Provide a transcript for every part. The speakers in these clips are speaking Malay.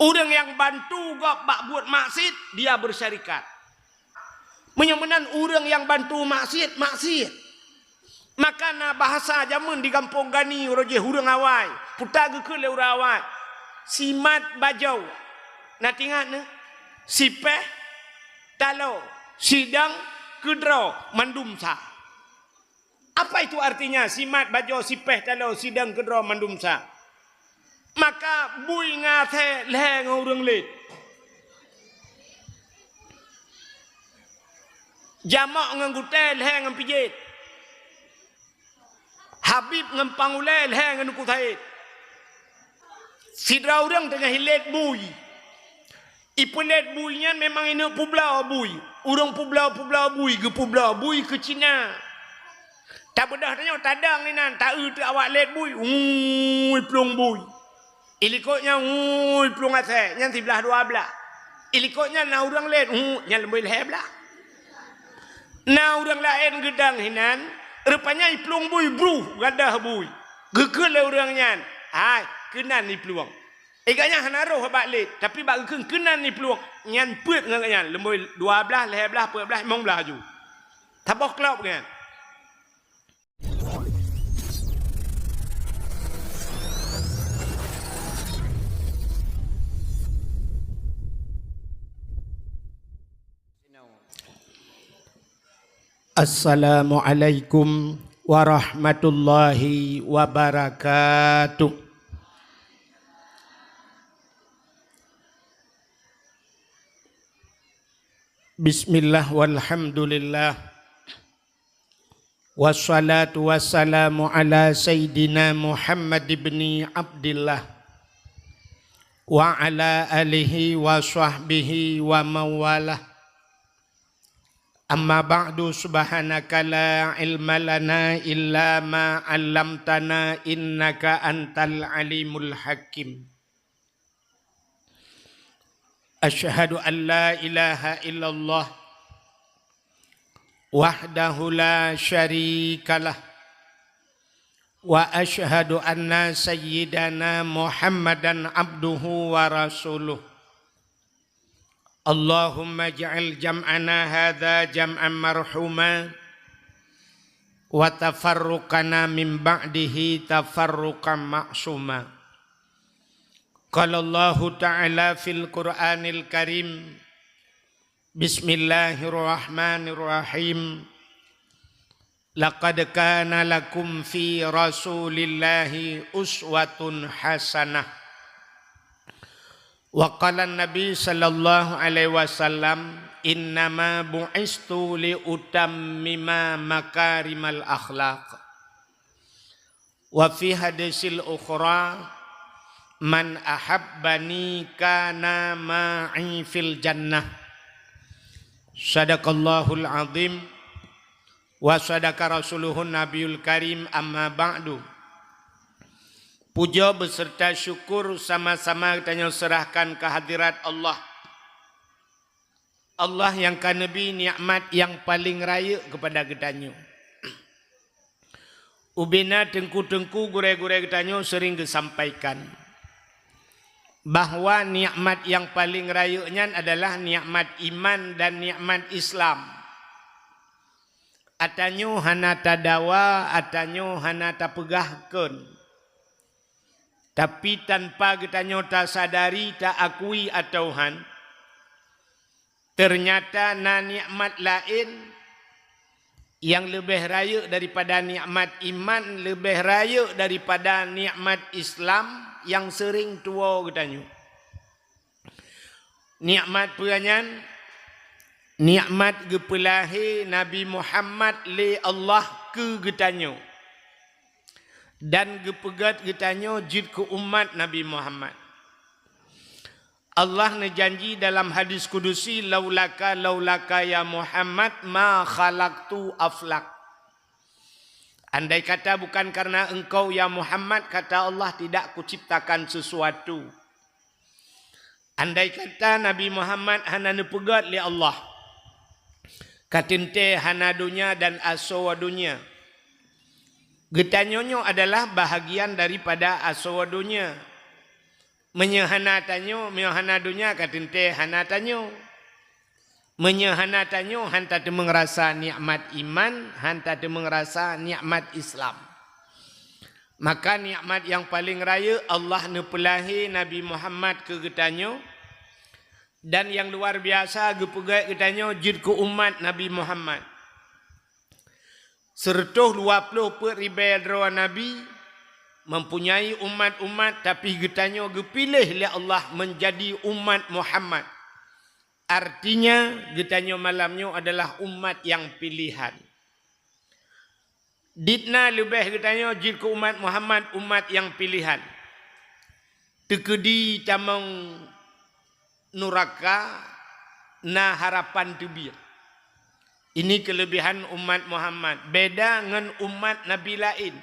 Orang yang bantu gak buat maksiat, dia bersyarikat. Menyamanan orang yang bantu maksiat. Maka na bahasa zaman di kampung gani roje hurang awai. Putar ke le urang awai. Simat bajau. Nak ingat ne? Sipeh talo sidang kedro mandumsa. Apa itu artinya? Simat bajau sipeh talo sidang kedro mandumsa. Maka bui ngate leh ngurang lit. Jamak ngangute leh ngampijit. Habib ngampangule leh nganukutait. Sidra orang tengah hilet bui. Ipulet buinya memang ini publau bui. Urang publau bui ke publau bui ke Cina. Tak bedah tanya tadang ni nan tak tu awak let bui. Plung bui. Ilikotnya plung ase yang 11 12. Ilikotnya na urang let yang lebih lebelah. Na urang lain gedang hinan rupanya plung bui bru gadah bui. Gekel urangnya. Hai kenan ni peluang. Igaknya hanaruh balik tapi bak kenan ni peluang nyan put ngaknya lemboi 12 11 14 15 ju. Tabah kelop kan. Assalamualaikum warahmatullahi wabarakatuh. Bismillah walhamdulillah. Wassalatu wassalamu ala sayyidina Muhammad ibn Abdillah wa ala alihi wa sahbihi wa mawalah. Amma ba'du, subhanaka la ilma lana illa ma 'allamtana innaka antal alimul hakim. Asyhadu an la ilaha illallah wahdahu la syarikalah wa asyhadu anna sayyidana Muhammadan abduhu wa rasuluh. Allahumma ja'al jam'ana hadha jam'an marhuma wa tafarruqana min ba'dihi tafarruqan ma'suma. Qala Allah Ta'ala fil Qur'anil Karim. Bismillahirrahmanirrahim. Laqad kana lakum fi Rasulillahi uswatun hasanah. Wa qala Nabi sallallahu alaihi wasallam, innama bu'istu li utammima makarimal akhlaq. Wa fi hadisil ukhra, man ahabbani kana ma'i fil jannah. Sadaqallahul azim wa sadaqa rasuluhun nabiyul karim, amma ba'du. Puja beserta syukur sama-sama kita serahkan kehadirat Allah. Allah yang kan Nabi nikmat yang paling raya kepada kita. Ubina tengku-tengku gure-gure kita sering disampaikan bahwa nikmat yang paling rayunya adalah nikmat iman dan nikmat Islam. Atanyo hana tadawa, atanyo hana tapegahkeun. Tapi tanpa kita tak sadari, tak akui atauhan, ternyata na nikmat lain yang lebih raya daripada nikmat iman, lebih raya daripada nikmat Islam yang sering tua katanya. Nikmat puanyan, nikmat gepelahi Nabi Muhammad li Allah ke katanya. Dan gepegat katanya jid ke umat Nabi Muhammad. Allah nejanji dalam hadis kudusi, laulaka ya Muhammad ma khalaqtu aflak. Andai kata bukan karena engkau ya Muhammad, kata Allah, tidak kuciptakan sesuatu. Andai kata Nabi Muhammad hana nepegat li Allah, katinte hana dunia dan asawa dunia. Getanyonyo adalah bahagian daripada asawa dunia. Menyehana tanyo, menyehana dunia katente hana tanyo. Menyehana tanyo hanta de mengerasa nikmat iman, hanta de mengerasa nikmat Islam. Maka nikmat yang paling raya Allah nepelahi Nabi Muhammad ke getanyo. Dan yang luar biasa gepegai getanyo jid ke umat Nabi Muhammad. Sertuh 20 ribu Nabi mempunyai umat-umat tapi getanyo gepilih oleh Allah menjadi umat Muhammad. Artinya getanyo malamnya adalah umat yang pilihan. Ditna lebih getanyo jid ke umat Muhammad umat yang pilihan. Tekedi tamang nuraka na harapan tubir. Ini kelebihan umat Muhammad. Beda dengan umat Nabi lain.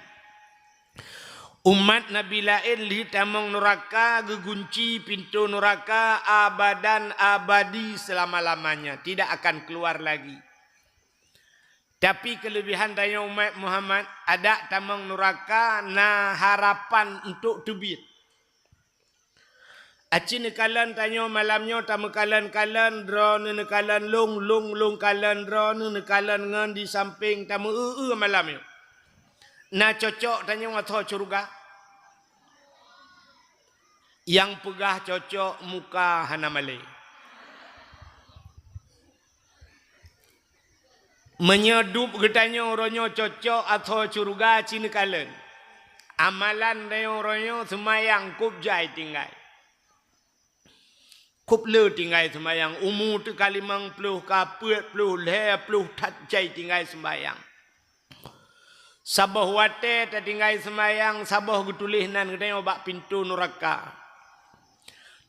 Umat Nabi lain li tamang neraka gegunci pintu neraka abadan abadi selama-lamanya, tidak akan keluar lagi. Tapi kelebihan dari umat Muhammad ada tamang neraka na harapan untuk tebit. Aci nekalan tanyo malamnya tamu kalan drone nekalan long kalan drone nekalan ngan di samping tamu malamnya. Na cocok tanyo atau curga. Yang pegah cocok muka hana malay. Menyedup getanyo ronyo cocok atau curga cini kalen. Amalan dayo ronyo semayang kup jai tinggai. Kup le tinggai semayang. Umur tu kalimang peluh kaput peluh le peluh tat jai tinggai sembayang. Sabah wate ta tinggai semayang sabah getulih nan getanyo bak pintu neraka.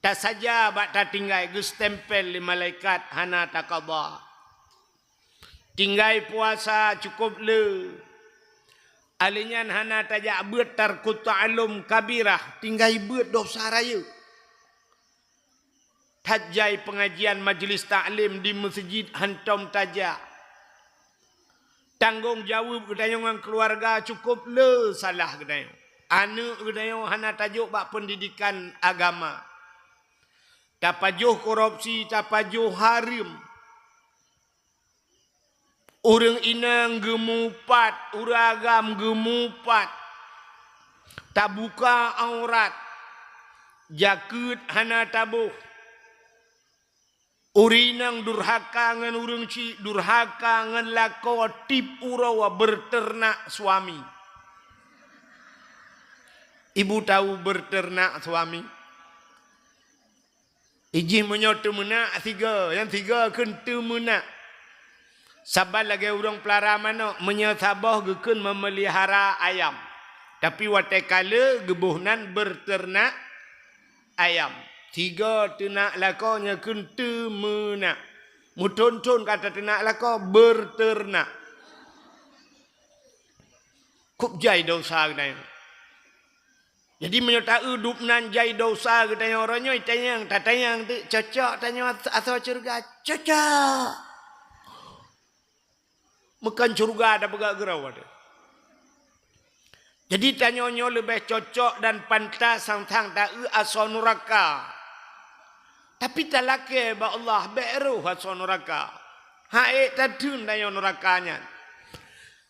Tak saja bak tak tinggai gus tempel di malaikat hana takabah. Tinggai puasa cukup le. Alinyan hana tajak beut tarku ta'alum kabirah. Tinggai beut dosa raya. Tajai pengajian majlis ta'lim di masjid hantom tajak. Tanggung jawab gedayong dengan keluarga cukup le salah gedayong. Anak gedayong hana tajuk bak pendidikan agama. Tapajuh korupsi, tapajuh harim. Orang inang gemupat, uragam gemupat. Tak buka aurat. Jakut hana tabuh. Urinang durhaka ngan urang ci, durhaka ngan lako tip urawa berternak suami. Ibu tahu berternak suami? Ijih menyotu menak tiga. Yang tiga kentu menak. Sabar lagi orang pelara mana. Menyesabah gekun memelihara ayam. Tapi watekala gebuhnan berternak ayam. Tiga ternak lakonya kentu menak. Muton-ton kata ternak lako berternak. Kup jai dosa kena. Jadi menyertai hidup nan jai dosa katanya orangnya tanya yang tu cocok tanya asal surga cocok. Makan surga ada begak gerau ada. Jadi tanyanya lebih cocok dan pantas sang-sang tak asal neraka. Tapi tak laki ba Allah beru asal neraka. Haik tadun tanya nerakanya.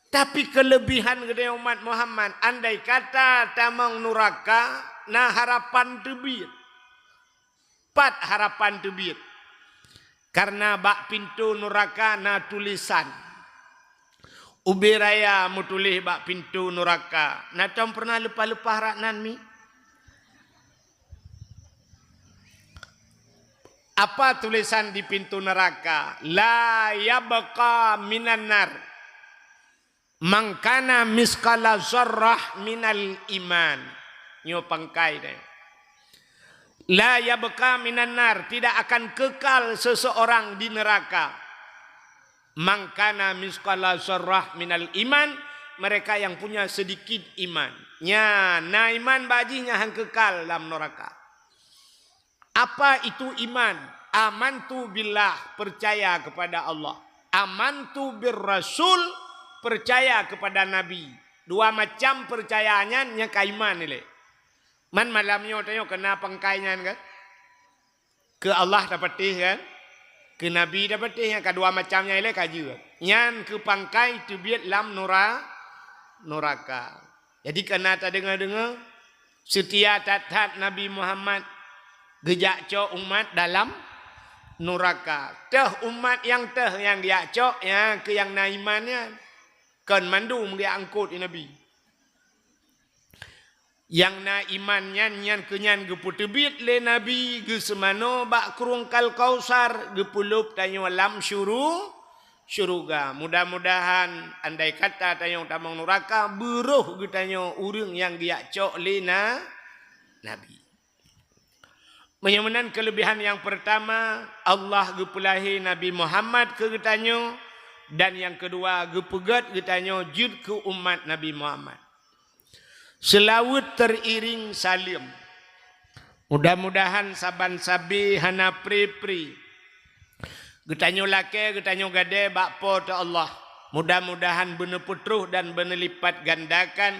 Tapi kelebihan gede umat Muhammad, andai kata tamang neraka, na harapan tebit. 4 harapan tebit. Karena bak pintu neraka na tulisan. Ubi raya mutulih bak pintu neraka. Na tom pernah lepas-lepas raknan mi? Apa tulisan di pintu neraka? La yabqa minan nar. Mangkana miskala zarrah minal iman. Nyo pangkai deh. La yabqa minan nar. Tidak akan kekal seseorang di neraka. Mangkana miskala zarrah minal iman. Mereka yang punya sedikit iman. Nya, na iman bajinya yang kekal dalam neraka. Apa itu iman? Amantu billah. Percaya kepada Allah. Amantu bir rasul. Percaya kepada Nabi. 2 macam percayaannya kaiman ini. Man malamnya tanya kena pangkainya kan? Ke Allah dapat kan? Ke Nabi dapat yang kedua macamnya ile kaji. Nyan ke pangkai tu biat lam neraka. Jadi kena tak dengar setia tat Nabi Muhammad gejak cok umat dalam neraka. Teh umat yang dia cok ya ke yang naimannya kan mandum dia angkut Nabi. Yang na imannya nyan kenyan geputebit le Nabi ge semano bak kerungkal kausar gepulup tanyo lam syuruga. Mudah-mudahan andai kata tanyo tamang neraka beruh ge tanyo urang yang dia cok le Nabi. Menyamanan kelebihan yang pertama Allah gepulahi Nabi Muhammad ke getanyo dan yang kedua gepegat getanyo jud ke umat Nabi Muhammad. Selawut teriring salim. Mudah-mudahan saban sabi hana pri-pri. Getanyo lake, getanyo gade bakpo ta Allah. Mudah-mudahan bener putruh dan bener lipat gandakan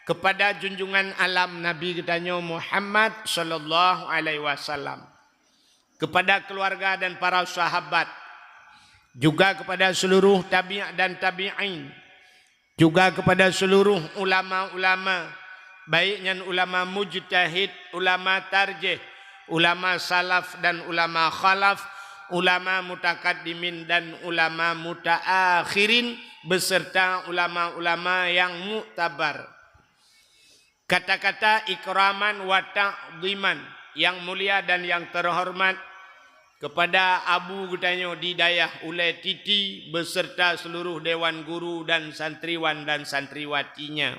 kepada junjungan alam Nabi getanyo Muhammad sallallahu alaihi wasallam. Kepada keluarga dan para sahabat. Juga kepada seluruh tabi' dan tabi'in. Juga kepada seluruh ulama-ulama, baiknya ulama mujtahid, ulama tarjih, ulama salaf dan ulama khalaf, ulama mutakaddimin dan ulama mutaakhirin, beserta ulama-ulama yang muktabar. Kata-kata ikraman wa ta'dhiman, yang mulia dan yang terhormat, kepada Abu Gutanyo Didayah Ulay Titi beserta seluruh dewan guru dan santriwan dan santriwatinya.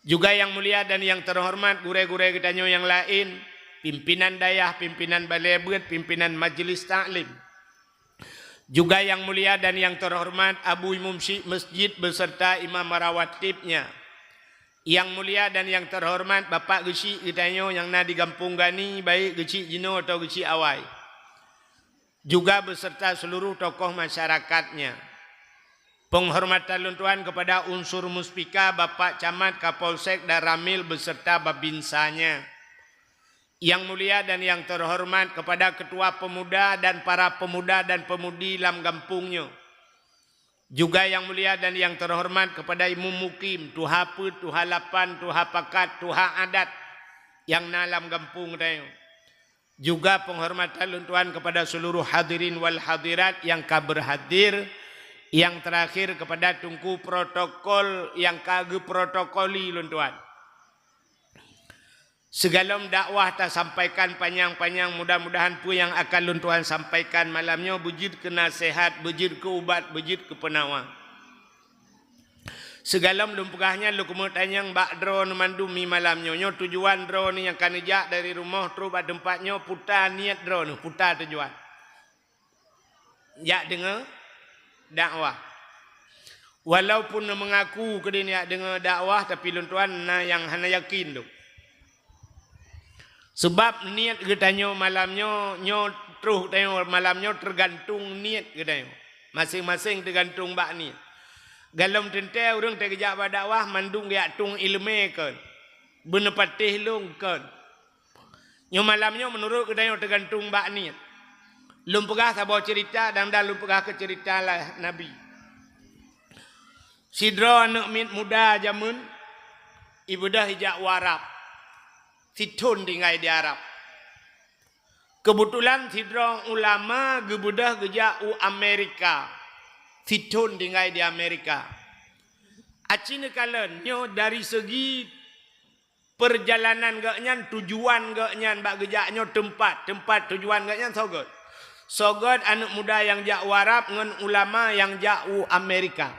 Juga yang mulia dan yang terhormat gure-gure Gutanyo yang lain, pimpinan dayah, pimpinan balebet, pimpinan majelis taklim. Juga yang mulia dan yang terhormat Abu Imam Masjid beserta imam marawatibnya. Yang mulia dan yang terhormat Bapak Geci Gutanyo yang na di Kampung Gani, baik Geci Jino atau Geci Awai. Juga beserta seluruh tokoh masyarakatnya. Penghormatan luntuan kepada unsur muspika Bapak Camat, Kapolsek dan Ramil beserta babinsanya. Yang mulia dan yang terhormat kepada ketua pemuda dan para pemuda dan pemudi dalam kampungnya. Juga yang mulia dan yang terhormat kepada imam mukim, tuha put, tuha lapan, tuha pakat, tuha adat yang dalam kampung tayo. Juga penghormatan luntuan kepada seluruh hadirin wal hadirat yang berhadir. Yang terakhir kepada tungku protokol yang kage protokoli luntuan. Segala dakwah tak sampaikan panjang-panjang, mudah-mudahan pun yang akan luntuan sampaikan malamnya bujid ke nasihat, bujid ke ubat, bujid ke penawang. Segala lumpugahnya lu kemudian bak drone mandumi malamnya. Nyo tujuan drone yang kan ejak dari rumah terus bak tempatnya putar niat drone, putar tujuan. Jak dengar dakwah. Walaupun mengaku ke dia dengar dakwah tapi luntuan yang hana yakin tu. Sebab niat getanyo malamnya nyo terus tanyo malamnya tergantung niat getanyo. Masing-masing tergantung bak niat. Galam tente urang terkejak pada dakwah mandung dia tung ilmu kan. Bener patih long kan. Nyo malamnya menurut getanyo tergantung bak niat. Lum pegah sabar cerita dan lum pegah ke cerita lah Nabi. Sidra anak muda jamun ibadah hijak warap. Situn tinggal di Arab. Kebetulan sidra ulama gebudah gejak Amerika. Situn tinggal di Amerika. Acine kalen nyo dari segi perjalanan gaknyan, tujuan gaknyan bak gejaknyo tempat tujuan gaknyan sogot. Sogot anak muda yang jak warap ngan ulama yang jak Amerika.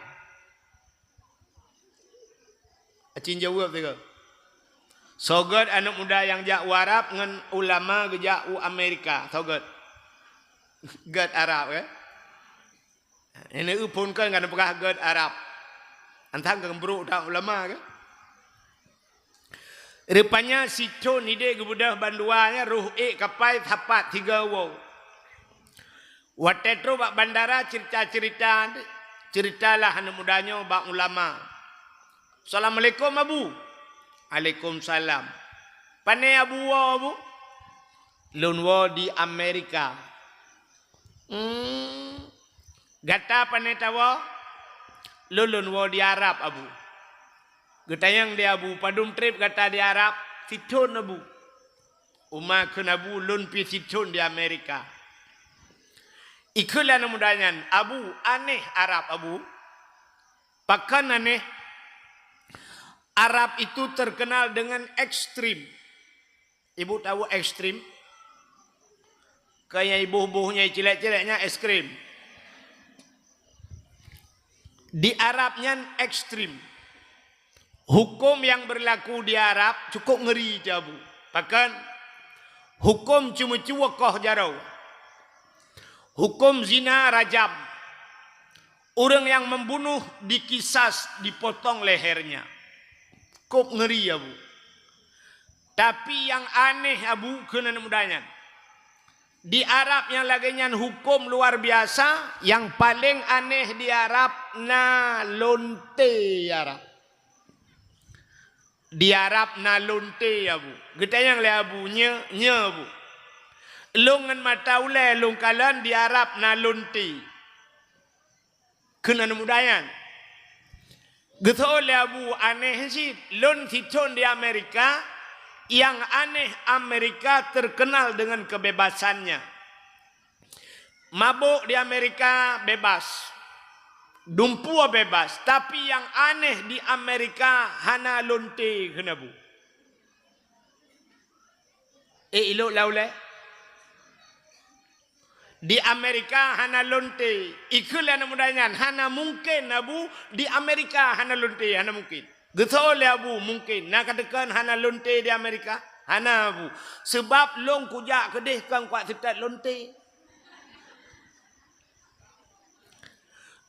Acin jawab tiga. Sogot anak muda yang jak warap ngan ulama gejak Amerika. Sogot. God Arab ya. Ini upun kan kan pegah God Arab. Antang kembruk tak ulama kan. Rupanya si Chon ide kebudah banduanya ruh kapai tapat 3 wow. Watetro bak bandara ceritalah anak mudanya bak ulama. Assalamualaikum Abu. Waalaikumsalam. Panai abu wa bu. Lun wa di Amerika. Gata panai tawa. Lun wa di Arab abu. Getayang di abu padum trip gata di Arab. Siton abu. Uma kenabu lun pi siton di Amerika. Ikulah namudanyan abu aneh Arab abu. Pakan aneh. Arab itu terkenal dengan ekstrim. Ibu tahu ekstrim? Kayak ibu-ibunya cilek-cileknya es krim. Di Arabnya ekstrim. Hukum yang berlaku di Arab cukup ngeri jabu. Bahkan hukum cuma cuwakoh jarau. Hukum zina rajam. Orang yang membunuh dikisas, dipotong lehernya. Cukup ngeri abu. Tapi yang aneh abu kena mudahnya. Di Arab yang laginya hukum luar biasa. Yang paling aneh di Arab na lonte Arab. Di Arab na lonte abu. Kita yang le abu nya abu. Lungan mata ule lung kalan di Arab na lonte. Kena mudayan. Gitu le abu aneh sih. Lon siton di Amerika. Yang aneh Amerika terkenal dengan kebebasannya. Mabuk di Amerika bebas. Dumpua bebas. Tapi yang aneh di Amerika hana lonte kenabu. Ilok laule. Di Amerika hana lonte. Ikulah namudanya. Hana mungkin abu. Di Amerika hana lonte. Hana mungkin. Getol abu mungkin nak katakan hana lonte di Amerika hana abu sebab long kujak kedih kang kuat setat lonte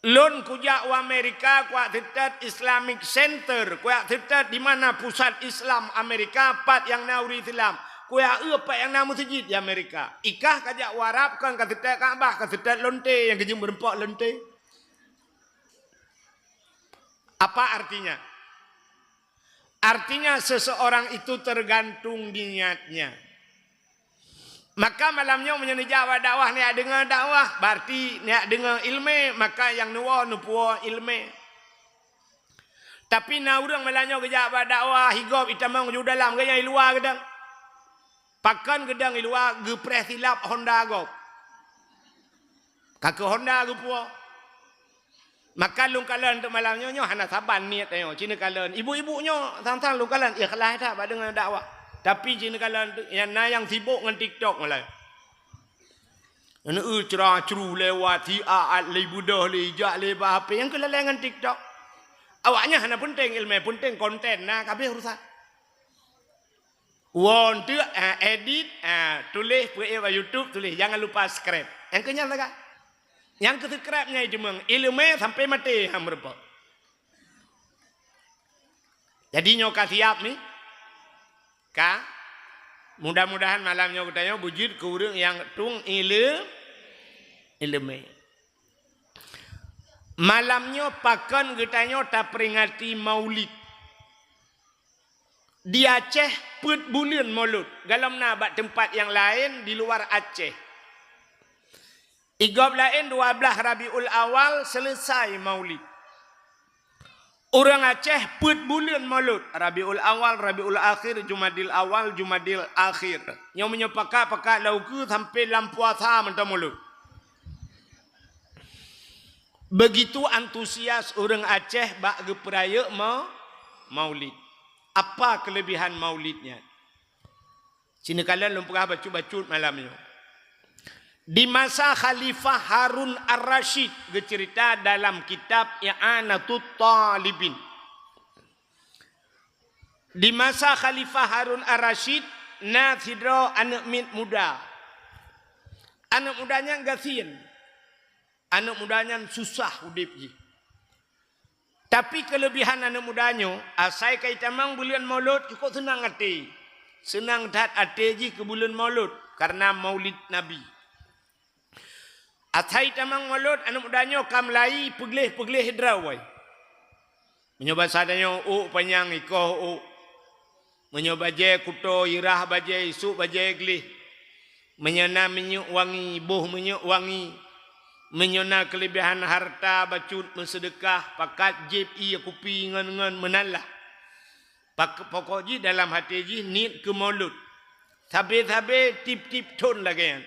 lon kujak wa Amerika kuat setat Islamic Center kuat setat di mana pusat Islam Amerika pat yang nauri Islam kuat apa yang nama masjid di Amerika ikah kajak warap kan kat setat Kaabah kat setat lonte yang kejung berempak lonte apa artinya? Artinya seseorang itu tergantung niatnya. Maka malamnya menjawab dakwah ni dengar dakwah berarti ni dengar ilmu maka yang nuwa nupuwa ilmu. Tapi na urang malamnya jawab dakwah higop itamang ju dalam gaya luar gedang. Pakan gedang luar gepres silap Honda gop. Kakak Honda gupuwa. Maka lung kalan untuk malamnya nyo hana saban niat ayo cina kalan ibu-ibunya tang-tang lung kalan ikhlas tak pada dengan dakwah tapi cina kalan yang sibuk dengan TikTok malah ana cerah ceru lewat tiaat le budah le jak le apa yang kelalengan TikTok awaknya hana penting ilmu penting konten nah kabeh urusan won tu edit tulis buat YouTube tulis jangan lupa subscribe yang kenyal tak yang kesekrapnya itu meng ilmu sampai mati hampa. Jadi nyoka siap ni, ka mudah-mudahan malamnya kita bujud ke urang yang tung ilmu. Malamnya pakan kita tak peringati Maulid. Di Aceh put bulan Maulud. Galam nabat tempat yang lain di luar Aceh. Igab lain 12 Rabiul Awal selesai Maulid. Orang Aceh put bulan Maulud. Rabiul Awal, Rabiul Akhir, Jumadil Awal, Jumadil Akhir. Yang menyepakat-pakat lauku sampai lampuasa mentah Maulud. Begitu antusias orang Aceh bak geperaya Maulid. Apa kelebihan Maulidnya? Sini kalian lumpah bacut-bacut malamnya. Di masa Khalifah Harun Ar-Rasyid bercerita dalam kitab I'anatut Talibin. Di masa Khalifah Harun Ar-Rasyid nathidro anak muda. Anak mudanya gasian. Anak mudanya susah udip ji. Tapi kelebihan anak mudanya asai kaitamang bulan Maulud cukup senang hati. Senang dat hati ji ke bulan Maulud karena Maulid Nabi. Atai tamang Maulud anak mudanya kamlai peglih drawai. Menyoba sadanya panjang ikoh Menyo bajai kuto irah bajai isuk bajai gelih. Menyona menyuk wangi, boh menyuk wangi. Menyona kelebihan harta bacut mensedekah pakat jib iya kupi ngan menalah. Pokok ji dalam hati ji niat ke maulud. Sabe-sabe tip-tip ton lagi kan.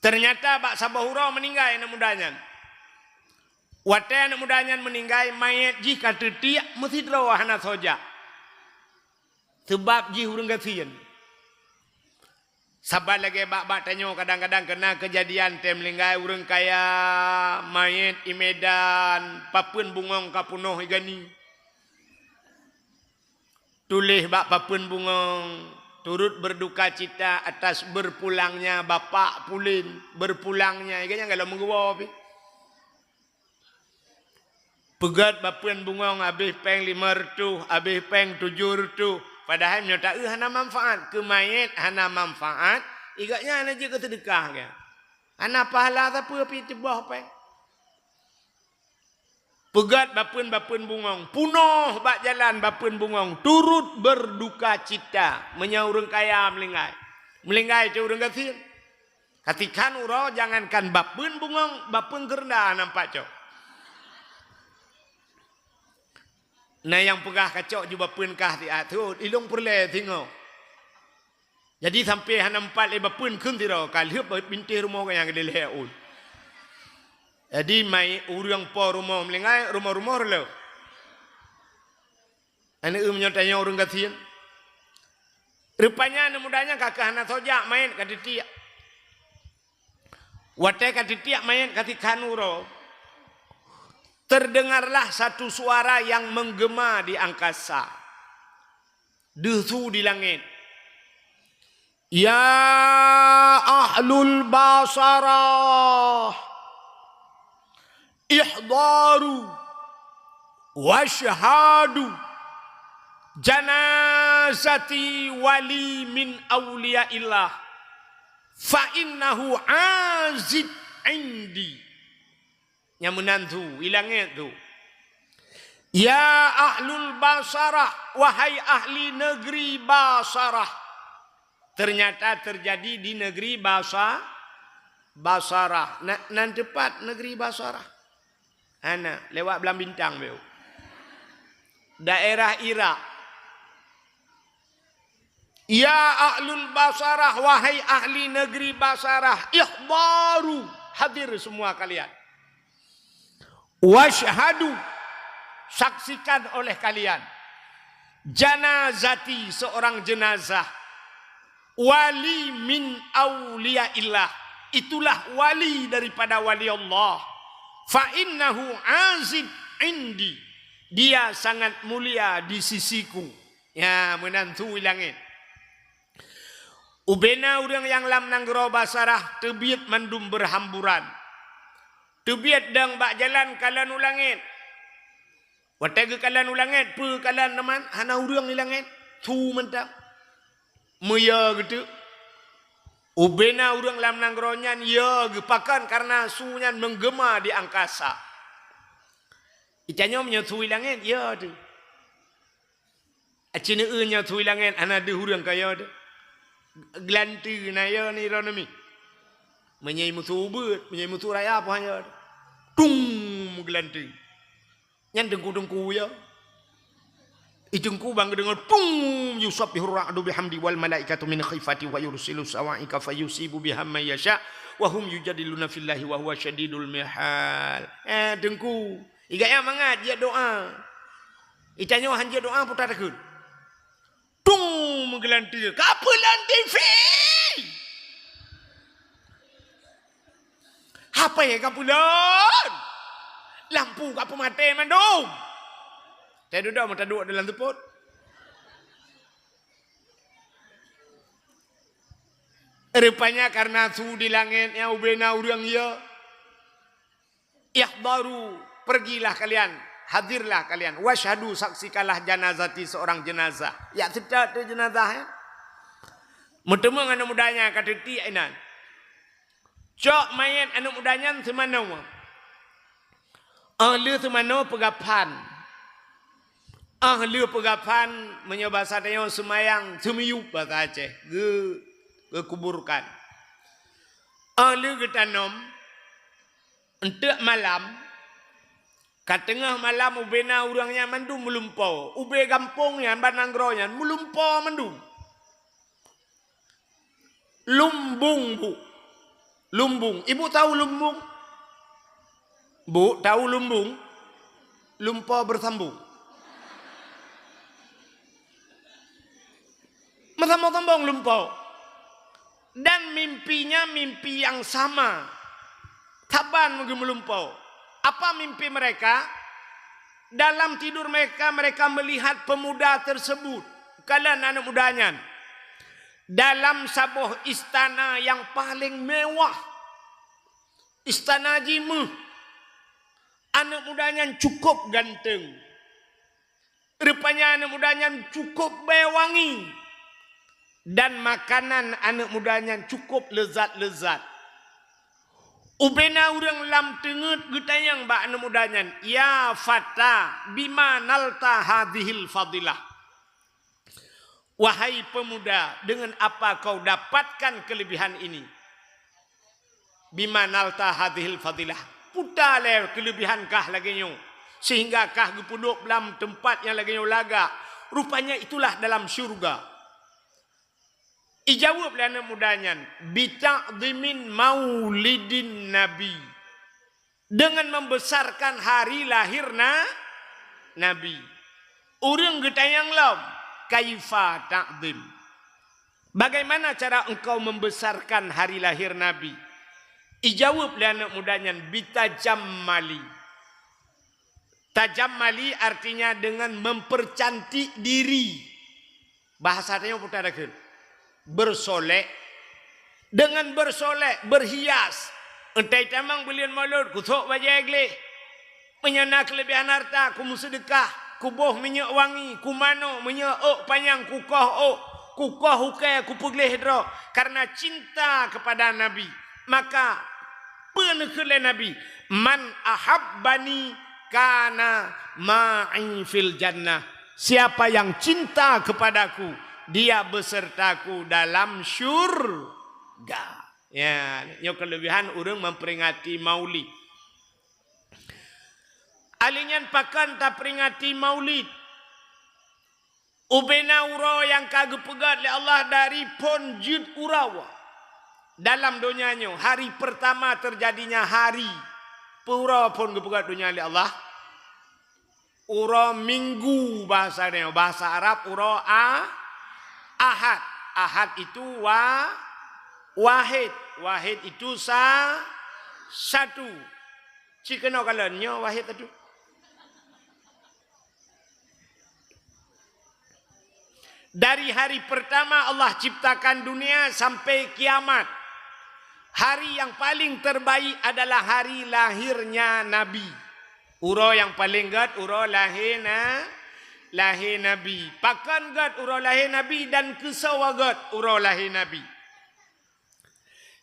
Ternyata Pak Sabahura meninggal anak mudanya. Watai anak mudanya meninggal mayat ji kata tiak mesti terawah anak soja. Sebab ji hurung kasihan. Sabar lagi bak-bak tanya kadang-kadang kena kejadian tem linggai urang kaya mayat di Medan papun bungong kapunoh igani. Tulis bak papun bungong turut berduka cita atas berpulangnya bapak Pulin, berpulangnya iganya kalau menggawa pegat papun bungong habis peng 5 retuh, habis peng 7 retuh. Padahal nyata hana manfaat ke mayat hana manfaat igaknya hana je kesedekah ke hana pahala tapi api tebah pe pegat bapun bungong punoh bak jalan bapun bungong turut berduka cita menyaurung kaya melinggai tu urang kasih katikan uro jangankan bapun bungong bapun gerda nampak cok. Nah yang pegah kacok juga pun kah ti atu ilung perle tengok. Jadi sampai hana 4 leba pun kun tiro kal hiup binti rumah yang gede leun. Jadi mai urang po rumah melingai rumah-rumah lo. Ane menyatanya urang kasihan. Rupanya ane mudanya kakak hana soja main katitia. Watai katitia main katikanuro. Terdengarlah satu suara yang menggema di angkasa. Desu di langit. Ya ahlul basarah. Ihdaru. Washhadu. Janazati wali min awliyaillah. Fa innahu azid indi. Yang menantu hilangnya tu. Ya ahlul basarah, wahai ahli negeri Basarah. Ternyata terjadi di negeri Basarah. Nan tepat negeri Basarah. Ana lewat belam bintang beu. Daerah Irak. Ya ahlul Basarah, wahai ahli negeri Basarah, ihdaru, hadir semua kalian. Washhadu, saksikan oleh kalian. Janazati, seorang jenazah. Wali min awliyaillah, itulah wali daripada wali Allah. Fa innahu azid indi, dia sangat mulia di sisiku. Ya menantu langit. Ubena urang yang lam nanggero Basarah tebiat mandum berhamburan. Tubiat dang bak jalan kalan ulangit. Watega kalan ulangit, pe kalan naman hana urang ilangit. Tu mentang. Meya gitu. Ubena urang lam nangronyan ya gepakan karena sunyan menggema di angkasa. Itanya menyatu ilangit ya tu. Acina nya tu ilangit hana de urang kaya tu. Glanti na ya ni ranami. Menyai mutu ubut, menyai mutu raya apa hanya tung gelanting. Yang dengku-dengku ya. Ijengku bang dengan tung yusabbihu ar-ra'du bihamdi wal malaikatu min khifati wa yursilu sawa'ika fayusibu bihamma yasha wa hum yujadiluna fillahi wa huwa syadidul mihal. Dengku. Igaya mangat dia doa. Itanya hanja doa putar takut. Tung menggelantir. Kapa lanting fi? Apa ya kapulan? Lampu kapu mati mandung. Saya duduk mata duduk dalam teput. Rupanya karena suhu di langitnya ubena urang ya. Ihdaru, pergilah kalian, hadirlah kalian. Washhadu, saksikanlah janazati, seorang jenazah. Ya tidak ada jenazah ya. Mutemu anak mudanya kata ti ainan. Cok mayat anak mudanya semana. Ahli semana pegapan. Ahli pegapan menyebab sadaya semayang semiyup bahasa Aceh ke kuburkan. Ahli getanom untuk malam katengah malam ubena urangnya mandum melumpau. Ube gampongnya bananggronya melumpau mandum. Lumbung bu. Lumbung. Ibu tahu lumbung? Bu tahu lumbung? Lumpau bersambung. Mesambung-sambung lumpau. Dan mimpinya mimpi yang sama. Taban melumpau. Apa mimpi mereka? Dalam tidur mereka melihat pemuda tersebut. Kalian anak mudanya. Dalam sebuah istana yang paling mewah. Istana Jimuh. Anak mudanya cukup ganteng. Rupanya anak mudanya cukup bewangi. Dan makanan anak mudanya cukup lezat-lezat. Ubena urang lam tengut getayang ba anak mudanya. Ya fata bima nalta hadhil fadilah. Wahai pemuda, dengan apa kau dapatkan kelebihan ini? Bima nalta hadhil fadilah. Putale kelebihan kah lagi nyo. Sehingga kah gepuduk dalam tempat yang lagi nyo laga. Rupanya itulah dalam syurga. Ijawab anak mudanya. Bita'zimin maulidin nabi. Dengan membesarkan hari lahir nabi. Urang getayang lam. Kaifa ta'zim. Bagaimana cara engkau membesarkan hari lahir nabi? Ijawab anak mudanya. Bitajammali. Tajammali artinya dengan mempercantik diri. Bahasanya putarakan. Bersolek. Dengan bersolek, berhias. Entai tamang belian maulud, kutuk wajah egleh. Menyana kelebihan harta, ku sedekah, ku boh minyak wangi, ku mano, minyak panjang, ku koh hukai, ku pegleh dro. Karena cinta kepada Nabi. Maka, penekele Nabi. Man ahabbani kana ma'i fil jannah. Siapa yang cinta kepadaku, dia besertaku dalam syurga. Ya, yang kelebihan orang memperingati maulid. Alinyan pakan tak peringati maulid. Ubena uro yang kagak pegat oleh Allah dari ponjud urawa. Dalam dunianya, hari pertama terjadinya hari. Pura pun kepegat dunia oleh Allah. Uro minggu bahasanya. Bahasa Arab uro Ahad. Ahad itu wahid. Wahid itu satu. Cikena kalanya wahid itu. Dari hari pertama Allah ciptakan dunia sampai kiamat. Hari yang paling terbaik adalah hari lahirnya Nabi. Uro yang paling gad, uro lahir Nabi. Pakan gad uro lahir Nabi dan kesawa gad uro lahir Nabi.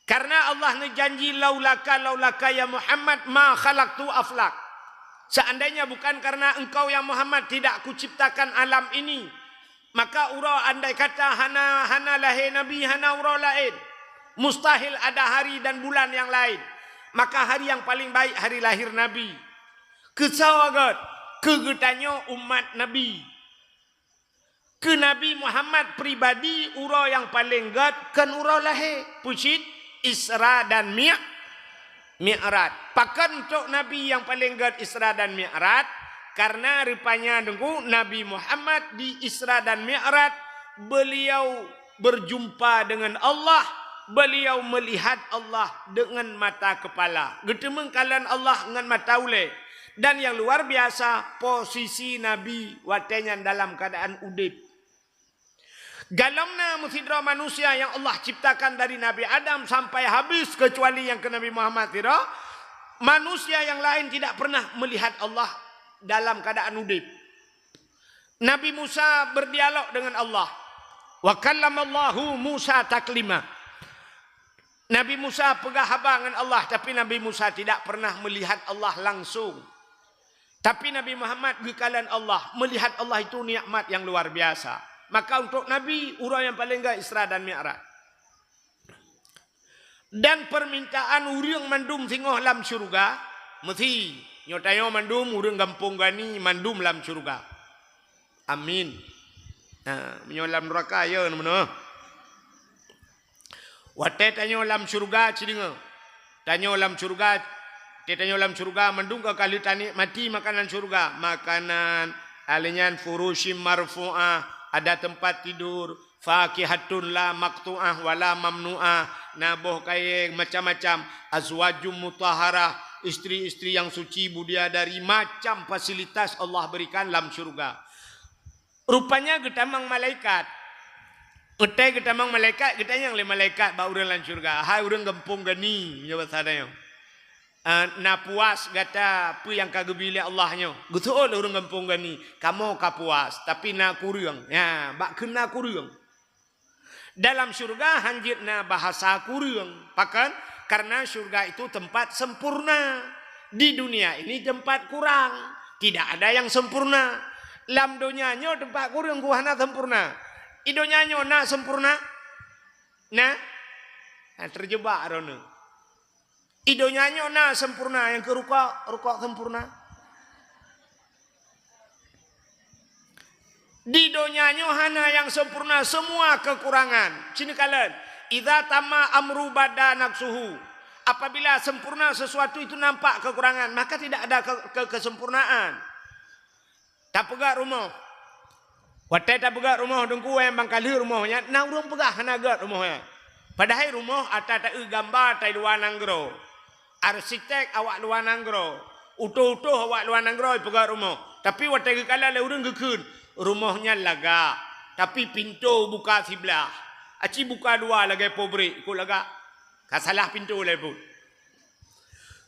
Karena Allah nejanji laulaka ya Muhammad ma khalaqtu aflak. Seandainya bukan karena engkau ya Muhammad tidak kuciptakan alam ini. Maka uro andai kata hana lahir Nabi hana uro lain. Mustahil ada hari dan bulan yang lain. Maka hari yang paling baik hari lahir Nabi. Kesawa gad kegetanyo umat Nabi. Ke Nabi Muhammad pribadi uro yang paling gad kan uro lahir pucit Isra dan Mi'raj. Pakan untuk Nabi yang paling gad Isra dan Mi'raj karena rupanya dengku Nabi Muhammad di Isra dan Mi'raj beliau berjumpa dengan Allah, beliau melihat Allah dengan mata kepala. Getemeng kalian Allah dengan mata ule. Dan yang luar biasa posisi Nabi watenya dalam keadaan udip. Galamna musidra manusia yang Allah ciptakan dari Nabi Adam sampai habis kecuali yang ke Nabi Muhammad tira. Manusia yang lain tidak pernah melihat Allah dalam keadaan udip. Nabi Musa berdialog dengan Allah. Wa kallamallahu Musa taklima. Nabi Musa pegah habang dengan Allah tapi Nabi Musa tidak pernah melihat Allah langsung. Tapi Nabi Muhammad gekalan Allah, melihat Allah itu nikmat yang luar biasa. Maka untuk Nabi, orang yang paling gak Isra dan Mi'raj. Dan permintaan orang mandum singoh lam syurga, mesti nyotayo mandum orang gampung gani mandum lam syurga. Amin. Nah, menyolam neraka ya mana? Wate tanyo lam syurga cidinga. Tanyo lam syurga, tanyo lam syurga mandum ke kali tani mati makanan syurga, makanan alinyan furushim marfu'ah, ada tempat tidur, fakihatun la maqtu'ah wala mamnu'ah, naboh kaya macam-macam, azwajum mutahharah, istri-istri yang suci budia dari macam fasilitas Allah berikan dalam syurga. Rupanya getamang malaikat. Utai getamang malaikat, getanya yang le malaikat ba urang lan syurga. Hai urang gempung gani, jawab sadaya. Na puas gata pu yang kagebili Allahnya. Betul urang gempung gani, kamu ka puas, tapi na kurang. Ya, bak kena kurang. Dalam syurga hanjitna bahasa kurang. Pakan karena syurga itu tempat sempurna. Di dunia ini tempat kurang. Tidak ada yang sempurna. Lam donyanya tempat kurang kuhana sempurna. Idonyanya na sempurna. Nah, terjebak rona. Idonyanya na sempurna, yang ke rukuk sempurna. Di donyanya hana yang sempurna, semua kekurangan. Sini kalian, idza tama amru bada nafsuhu. Apabila sempurna sesuatu itu nampak kekurangan, maka tidak ada kesempurnaan. Tak pegak rumah. Watai tak pegak rumah dengku yang bangkali rumahnya, na urang pegak hana gat rumahnya. Padahal rumah ada tak gambar tai luar nanggro. Arsitek awak luar nanggro. Utuh-utuh awak luar nanggro pegak rumah. Tapi watai kala le urang gekun. Rumahnya laga, tapi pintu buka sebelah. Aci buka dua lagi pobrik, kau laga. Kasalah pintu lebut.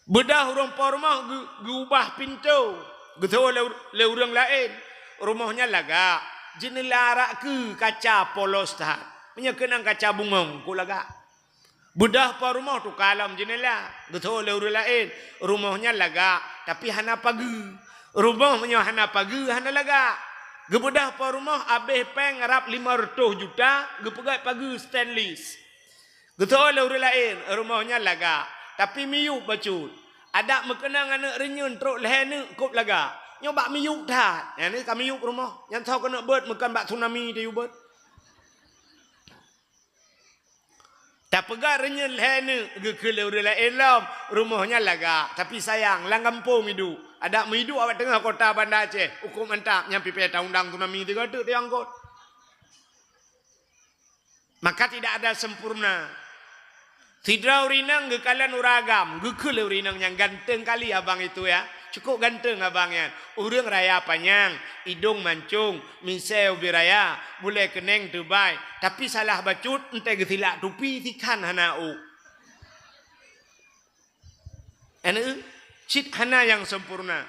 Bedah orang rumah gubah pintu. Gitu le orang lain. Rumahnya laga. Jendela rak ke kaca polos dah. Punya kenang kaca bungong, kau laga. Bedah rumah tu kalam jendela. Gitu le orang lain. Rumahnya laga, tapi hana pagi. Rumahnya hana pagi, hana laga. Gebedah pa rumah abeh peng arab 500 juta, gepegat pagi stainless. Getul orang lain, rumahnya laga, tapi miyuk bacut. Ada mekenang anak renyun truk lehene kop laga. Nyobak miyuk dah. Yang ni kami miyuk rumah. Yang tahu kena bird mekan bak tsunami dia bird. Tak pegat renyun lehene gekele orang lain lam, rumahnya laga, tapi sayang lang kampung hidup. Ada hidup awak tengah kota Banda Aceh. Hukum mantap nyampi peta undang tsunami 3 dia angkut. Maka tidak ada sempurna. Sidra urinang gekalan uragam. Gekele urinang yang ganteng kali abang itu ya. Cukup ganteng abangnya. Urang raya panjang, hidung mancung, miseu biraya, boleh keneng tubai. Tapi salah bacut ente getilak tupi tikan hanau. Cit hana yang sempurna.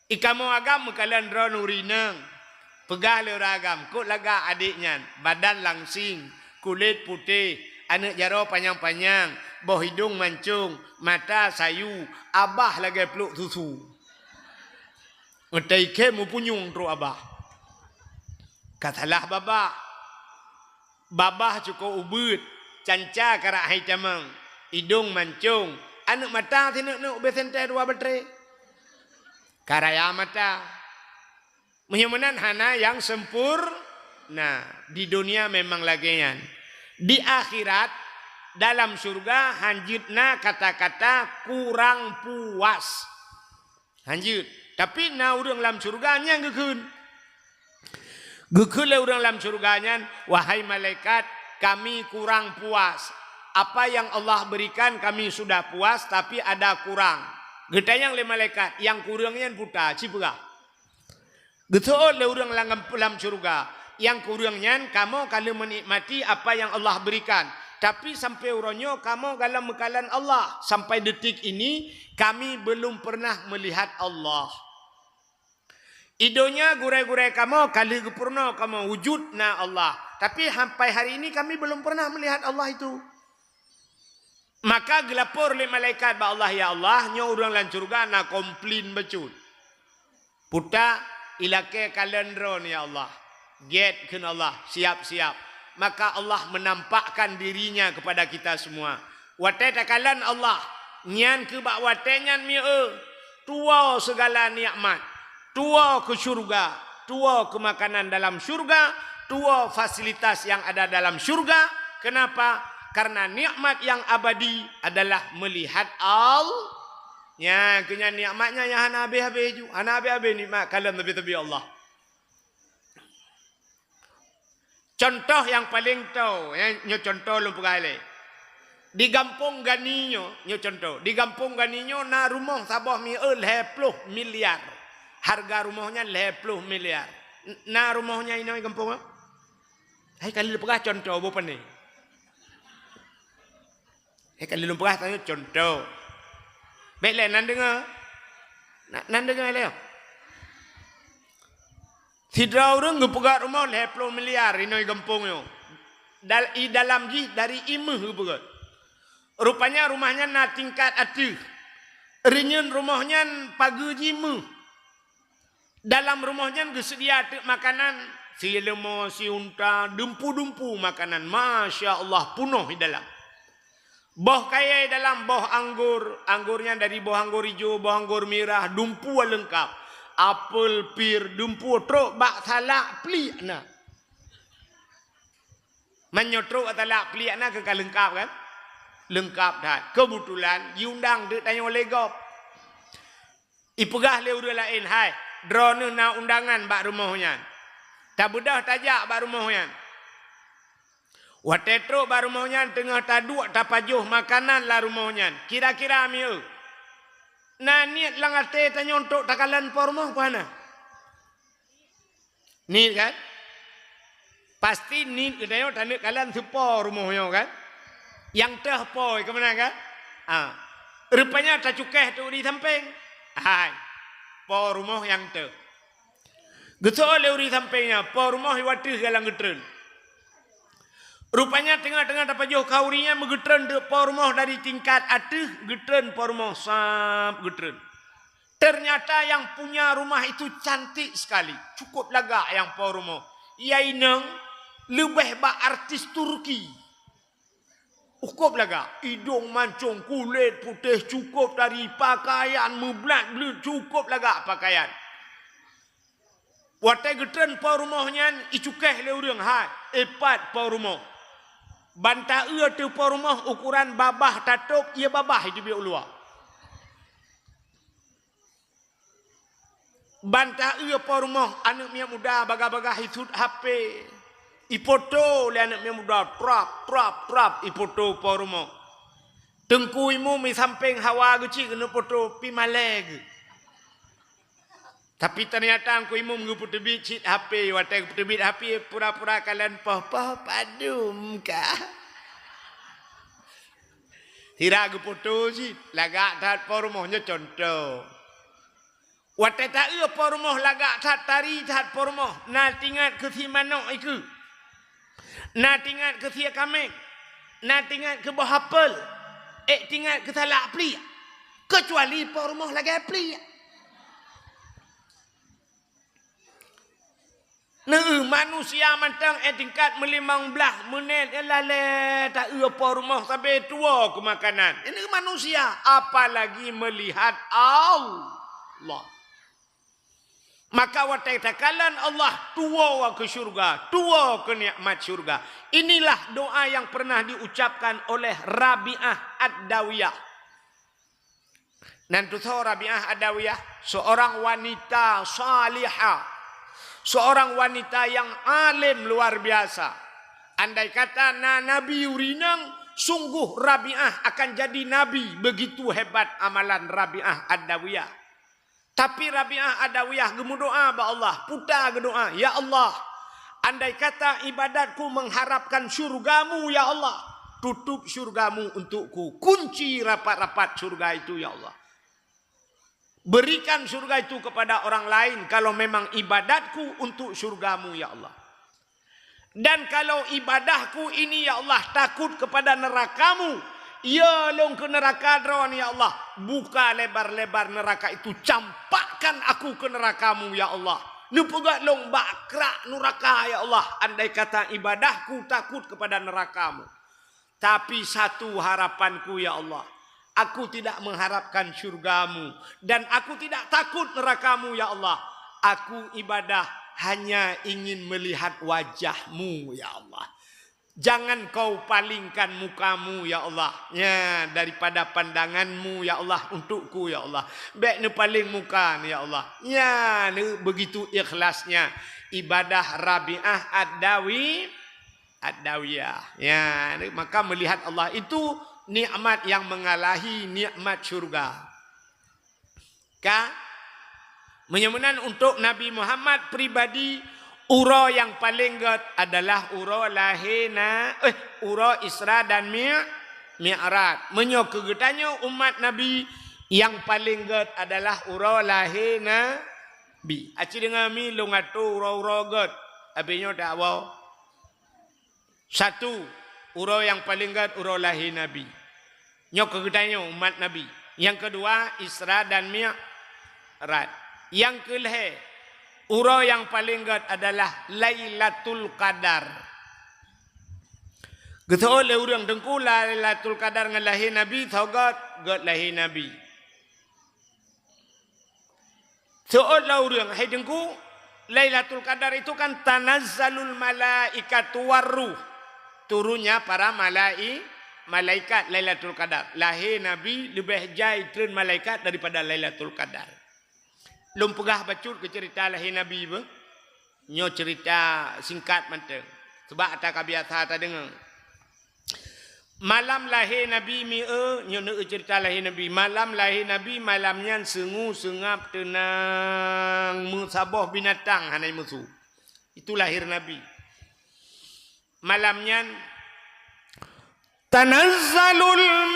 Ikamu agam kalian ron urinang. Pegah le ragam. Kok laga adiknya. Badan langsing. Kulit putih. Anak jaro panjang-panjang. Boh hidung mancung. Mata sayu. Abah lagi peluk susu. Ngetai ke mu punyung tu abah. Katalah babah. Babah cukup ubud. Canca karak hai camang. Hidung mancung. Anak mata tinuk-nuk besentai 2 baterai. Karaya mata. Menyamanan hana yang sempurna. Di dunia memang lagian. Di akhirat, dalam surga, hanjutna kata-kata kurang puas. Hanjut. Tapi na urang dalam surganya gekun. Gekun le urang dalam surganya, wahai malaikat, kami kurang puas. Apa yang Allah berikan kami sudah puas, tapi ada kurang. Getayang le malaikat, yang kurangnya puta, cipega. Getol le urang dalam surga, yang kurangnya kamu kalau menikmati apa yang Allah berikan. Tapi sampai uronyo kamu dalam mekalan Allah. Sampai detik ini kami belum pernah melihat Allah. Idonya gurai-gurai kamu kali gepurno kamu wujudna Allah. Tapi sampai hari ini kami belum pernah melihat Allah itu. Maka gelapor le malaikat ba Allah ya Allah nya urang lan surga na komplain becut. Puta ilake kalendron ya Allah. Get kun Allah, siap-siap. Maka Allah menampakkan dirinya kepada kita semua. Watai takalan Allah, nyan ke bak watai nyan mi tua segala nikmat, tua ke syurga, tua ke makanan dalam syurga, tua fasilitas yang ada dalam syurga. Kenapa? Karena nikmat yang abadi adalah melihat Allah. Ya, kenya nikmatnya yang hana habis-habis ju. Hana habis-habis nikmat kalam tepi-tepi Allah. Contoh yang paling tahu, nyo contoh lu pegale. Di Kampung Ganinyo, nyo contoh. Di Kampung Ganinyo na rumah sabah mi 10 miliar. Harga rumahnya 10 miliar. Na rumahnya ini kampung. Hai kali lu pegah contoh apa ni? Hai kali lu pegah tanya contoh. Baiklah nan dengar. Nan dengar le. Tidak orang ngepegat rumah 10 miliar ini kampung yo. Dalam ji dari imah begat. Rupanya rumahnya na tingkat atuh. Rinyen rumahnya pagi jimu. Dalam rumahnya gesedia atuk makanan. Si lemo, si unta, dumpu-dumpu makanan. Masya Allah penuh di dalam. Boh kaya dalam boh anggur. Anggurnya dari boh anggur hijau, boh anggur merah. Dumpu lengkap. Apel, pir, dumpu, truk, bak salak, pelik na. Menyotruk talak pelik na kekal lengkap kan? Lengkap dah. Kebetulan, diundang dia tanya oleh gop. Ipegah le udah lain, hai. Drone na undangan bak rumahnya. Tak budah tajak bak rumahnya. Watetro bak rumahnya tengah taduk tak pajuh makanan lah rumahnya. Kira-kira miu. Nah niat lang ate tanya untuk takalan pormoh mana? Ni kan? Pasti ni tanya tanya kalan sepo rumahnya kan? Yang teh poi ke mana kan? Rupanya tak cukai tu di samping. Hai. Po rumah yang teh. Getol le uri sampingnya, po rumah iwatih galang getren. Rupanya tengah-tengah dapat jauh kaurinya menggetren de po rumah dari tingkat aduh getren po rumah sam getren. Ternyata yang punya rumah itu cantik sekali. Cukup lagak yang po rumah. Ia inang lebih bak artis Turki. Cukup lagak. Hidung mancung, kulit putih cukup dari pakaian meblat belut cukup lagak pakaian. Watai getren po rumahnya icukeh le urang hai epat po rumah. Bantah tu po rumah ukuran babah tatup ia babah itu biar luar. Bantah po rumah anak yang muda baga-baga hisut HP. Ipoto le anak yang muda trap ipoto po rumah. Tengku imu mi samping hawa guci kena poto pi maleg. Tapi ternyata aku imu menguput tebit cit HP. Watai aku tebit HP pura-pura kalian pah padum kah? Tidak aku foto cit. Lagak tak po rumahnya contoh. Watai tak po rumah lagak tak tari tak po rumah. Nak tinggal ke si manok iku. Nak tinggal ke si kamek. Nak tinggal ke bawah apel. Tinggal ke salak pelik. Kecuali po rumah lagi pelik. Manusia mantang tingkat melimang belah menit lale tak apa rumah sampai tua ke makanan. Ini manusia apalagi melihat Allah. Maka watai takalan Allah tua ke syurga, tua ke nikmat syurga. Inilah doa yang pernah diucapkan oleh Rabi'ah Ad-Dawiyah. Nanti tahu Rabi'ah Ad-Dawiyah seorang wanita salihah. Seorang wanita yang alim luar biasa. Andai kata Nabi Urinang, sungguh Rabi'ah akan jadi Nabi. Begitu hebat amalan Rabi'ah Ad-Dawiyah. Tapi Rabi'ah Ad-Dawiyah gemu doa ba Allah. Putar ke doa. Ya Allah, andai kata ibadatku mengharapkan syurgamu ya Allah. Tutup syurgamu untukku. Kunci rapat-rapat syurga itu ya Allah. Berikan surga itu kepada orang lain kalau memang ibadatku untuk surgamu ya Allah. Dan kalau ibadahku ini ya Allah takut kepada nerakamu, Ya long ke neraka drawan ya Allah. Buka lebar-lebar neraka itu. Campakkan aku ke nerakamu ya Allah. Nupugat long bakrak neraka ya Allah. Andai kata ibadahku takut kepada nerakamu. Tapi satu harapanku ya Allah. Aku tidak mengharapkan syurgamu. Dan aku tidak takut nerakamu ya Allah. Aku ibadah hanya ingin melihat wajahmu ya Allah. Jangan kau palingkan mukamu ya Allah. Ya, daripada pandanganmu ya Allah untukku ya Allah. Baik ni paling muka ni ya Allah. Ya, ni begitu ikhlasnya ibadah Rabi'ah Ad-Dawiyah. Ya, ni, maka melihat Allah itu nikmat yang mengalahi nikmat syurga. Menyemunan untuk Nabi Muhammad pribadi, ura yang paling gat adalah ura lahina, ura Isra dan Mi'raj. Menyo kegetanya umat Nabi yang paling gat adalah ura lahina bi. Aci dengan mi longatu ura-ura gat. Abinyo tak wow. Satu, ura yang paling gat ura lahina Nabi. Nyo kegetanya umat Nabi. Yang kedua Isra dan Mi'raj. Yang kelih, ura yang paling gat adalah Lailatul Qadar. Gitu oleh orang dengku Lailatul Qadar dengan lahir Nabi, thogat gat lahir Nabi. Seolah orang hai dengku Lailatul Qadar itu kan tanazzalul malaikatu warruh. Turunnya para malaikat Lailatul Qadar. Lahir Nabi lebih jai turun malaikat daripada Lailatul Qadar. Lum pegah bacut ke cerita lahir Nabi be. Nyo cerita singkat manteng. Sebab tak biasa tak dengar. Malam lahir Nabi nyo cerita lahir Nabi. Malam lahir Nabi malamnya sengu sengap tenang musabah binatang hanai musuh. Itu lahir Nabi. Malamnya tanazzalul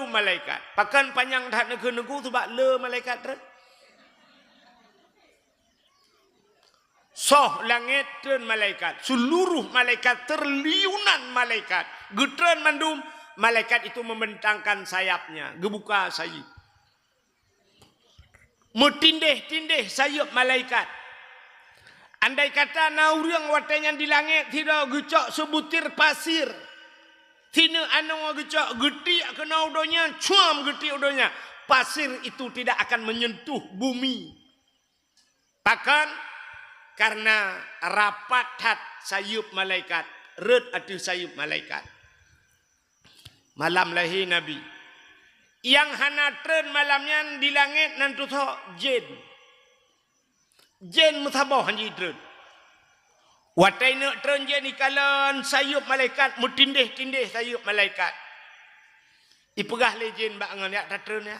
malaikat. Pakan panjang dah negu-negu sebab le malaikat ter. Soh langit turun malaikat. Seluruh malaikat terliunan malaikat. Getren mandum malaikat itu membentangkan sayapnya. Gebuka sayap. Metindih-tindih sayap malaikat. Andai kata nauriang watanya di langit tidak gecok sebutir pasir. Tina anong gecok geti kena udonya, cuam geti udonya. Pasir itu tidak akan menyentuh bumi. Bahkan karena rapat hat sayup malaikat, red atu sayup malaikat. Malam lahir Nabi. Yang hanatren malamnya di langit nanti tho jin. Jin musabah hanji tren. Watai nak terenje ni kalan sayup malaikat mutindih-tindih sayup malaikat. Ipegah le jin bak ngan yak tatren ya.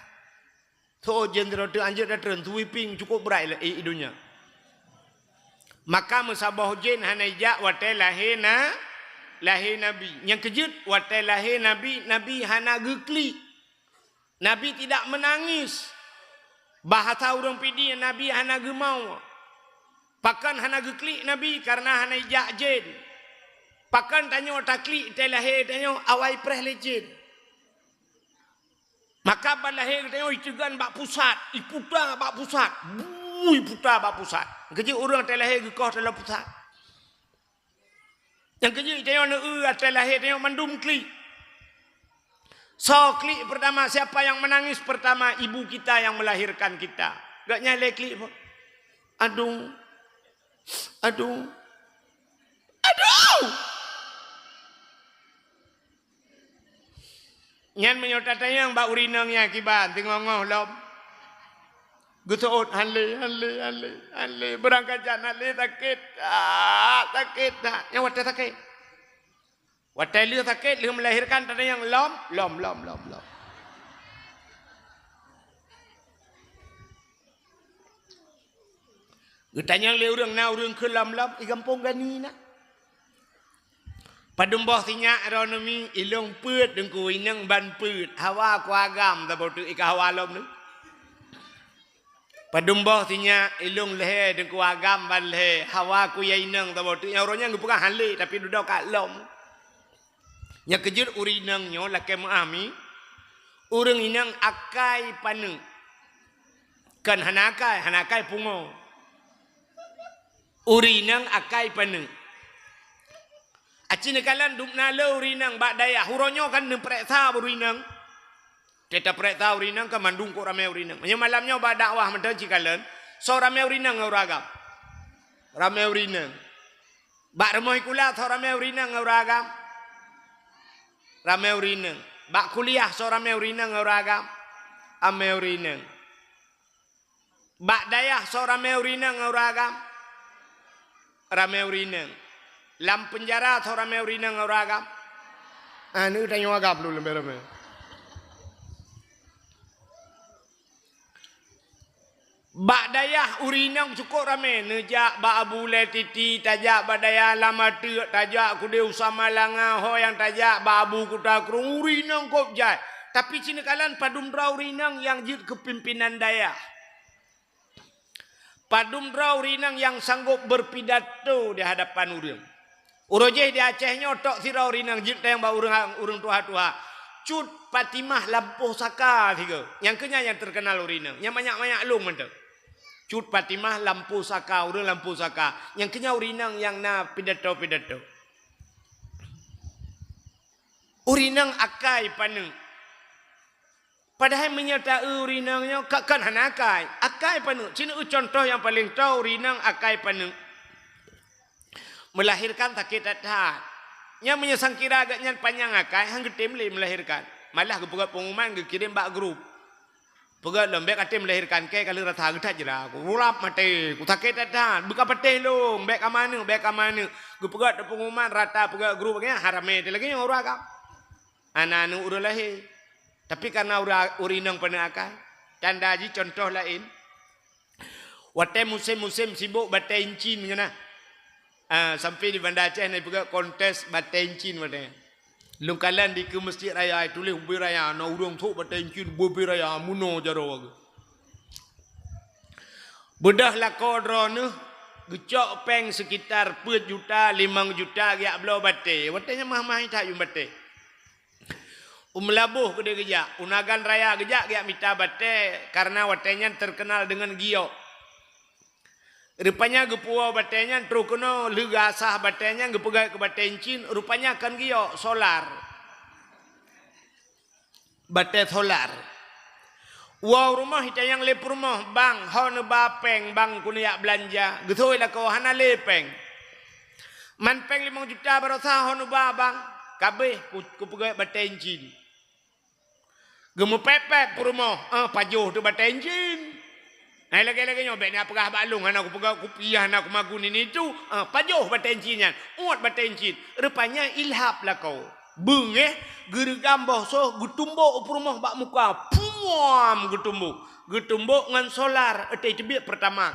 So jin terode anjir tatren sweeping cukup berai lah idunya. Maka musabah jin hanai jak watai lahir Nabi. Yang kejut watai lahir Nabi hana gekli. Nabi tidak menangis. Bahasa orang pidi Nabi hana gemau. Pakan hana geklik Nabi karena hana jak jin. Pakan tanyo taklik telahir tanyo awai preh lejin. Maka balahir tanyo itugan bak pusat, iputa bak pusat. Iputa bak pusat. Keji orang telahir gekoh dalam pusat. Yang keji tanyo telahir tanyo mandum klik. So klik pertama siapa yang menangis pertama ibu kita yang melahirkan kita. Gak nyale klik. Aduh. Nyan menyotatanya yang bak urinangnya kibat tengok lom. Gutot hanle berangkat jalan le sakit. Sakit dah. Yang watai sakit. Watai le sakit le melahirkan tadi yang lom. Getanya le urang na urang ke lam-lam i kampung gani na. Padumboh tinyak aeronomi ilung put dengku inang ban put hawa kuagam tabotu ika hawalom nu. Padumboh tinyak ilung lehe dengku agam ban lehe hawa ku ya inang tabotu yang orangnya bukan hale tapi duduk kat lom. Nya kejut urinang nyo lake muami urang inang akai panu. Kan hanakai pungo. Urinang akai panu. Acina kalan duk nalo urinang bak daya huronyo kan nemprek urinang. Kita prek urinang ke mandung ko ramai urinang. Nya malamnya bak dakwah mentan cikalan so ramai urinang nguragam. Ramai urinang. Bak remoh kula so ramai urinang nguragam. Ramai urinang. Bak kuliah so ramai urinang nguragam. Ame urinang. Bak daya so ramai urinang nguragam. Ramai urinang. Lam penjara atau ramai urinang nguragam. Anu tanya agam dulu lembar-lembar. Bak dayah urinang cukup ramai. Nejak bak abu letiti tajak bak dayah lama tu tajak kude usama langa ho yang tajak bak abu kuda kurung urinang kop jai. Tapi cina kalan padumdra urinang yang jid kepimpinan dayah. Padumdra urinang yang sanggup berpidato di hadapan urang. Urojeh di Acehnya otok sirau rinang jit yang bau urang tuha-tuha. Cut Fatimah lampuh saka tiga. Yang kenya yang terkenal urinang. Yang banyak-banyak lung mentek. Cut Fatimah lampuh saka, urang lampuh saka. Yang kenya urinang yang na pidato-pidato. Urinang akai panu. Padahal menyertai urinangnya kan hanakai. Akai panu. Cina contoh yang paling tahu urinang akai panu. Melahirkan sakit hati. Yang menyesangkira agaknya panjang akai, hang getim le melahirkan. Malah kepugat pengumuman ke kirim bak grup. Pegat lembek ate melahirkan ke kalau rata getat jera. Aku rulap mate, ku sakit hati. Buka pete lo, bek amanu, bek amanu. Kepugat pengumuman rata pegat grup ke harame de lagi orang akak. Anak-anak urang lahir. Tapi karena urinang pernah akai. Tanda ji contoh lain. Wate musim-musim sibuk batai incin ngana. Sampai di Banda Aceh ni juga kontes batencin mana. Lungkalan di ke masjid raya tulis ubi raya na urang tu batencin ubi raya muno jaro. Bedah lah kodro ni gecok peng sekitar 4 juta 5 juta giak belau bate. Watenya mah-mah tak yung bate. Umlabuh ke dia gejak. Unagan raya gejak giak mita bate karena watenya terkenal dengan giok. Rupanya gepua batenya terus kena legasah batenya gepegai ke batencin rupanya akan giok solar. Bate solar. Wow rumah kita yang lep rumah bang hon bapeng bang kuniak belanja getoi lah kau hana lepeng. Man peng 5 juta barasa hon bang kabeh ku pegai batencin. Gemu pepek rumah pajuh tu batencin. Nah lagi-lagi nyobek ni apakah balung anak aku pegang kupiah anak aku magun ini tu pajuh batencinya uat batencin rupanya ilhap lah kau beng gerigam boso gutumbuk rumah bak muka puam gutumbuk ngan solar etai tebik pertama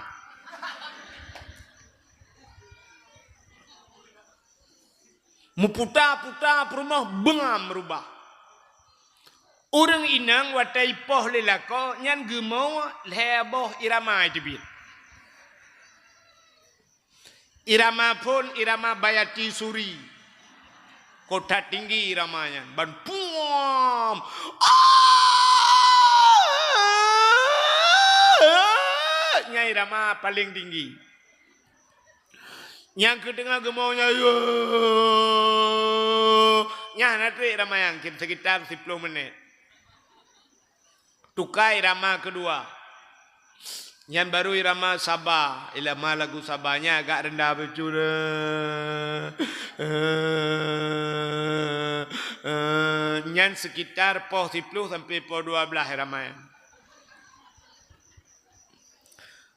muputa-puta rumah bengam rubah. Orang inang watai poh lelako nyan gemau heboh irama debit. Irama pun irama Bayati Suri. Kota tinggi iramanya. Ban puam. Nya irama paling tinggi. Yang kedengar gemaunya nya nanti irama yang sekitar 10 menit. Tukai irama kedua. Yang baru irama Sabah. Irama lagu Sabahnya agak rendah bercura. Yang sekitar poh 10 sampai poh 12 irama.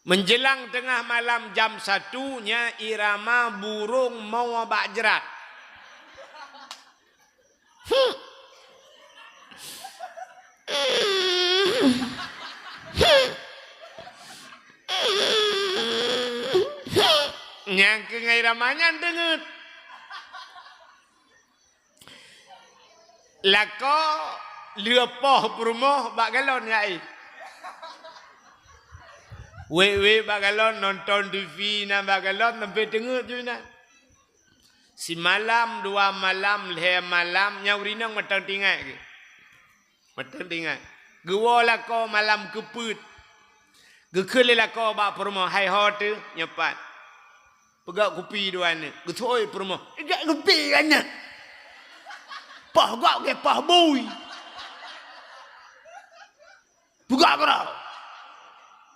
Menjelang tengah malam jam 1-nya irama burung mau bak jerat. Yang ke iramanya dengut. Lako lepoh rumah bak galon nyai. Wewe bak galon nonton TV na bak galon sampai tengok tu na. Si malam 2 malam le malam nyaurinang matang tinggal ke. Matang tinggal. Gua lako malam keput. Gekele lako bak rumah hai hot tu nyepat. Pegak kopi duan ni. Getoi rumah. Gak kopi kan. Pah gak ke pah bui. Buka kau.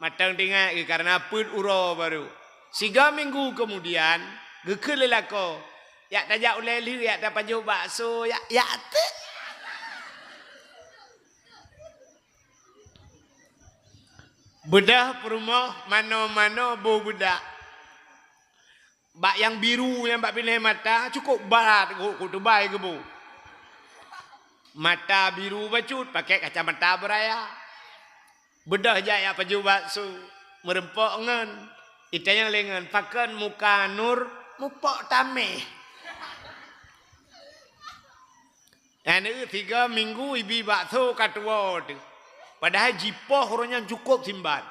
Matang tinggal ke karena put uro baru. 3 minggu kemudian gekele lako. Ya tajak uleli ya tak paju bakso ya te. Bedah rumah mano-mano bau bedak. Bak yang biru yang bak pilih mata cukup barat ku Dubai ke bu. Mata biru bacut pakai kacamata beraya. Bedah jaya paju bakso merempok ngan. Itanya lengan pakan muka nur mupok tameh. Dan itu 3 minggu ibi bakso katua tu. Padahal jipoh orangnya cukup simbat.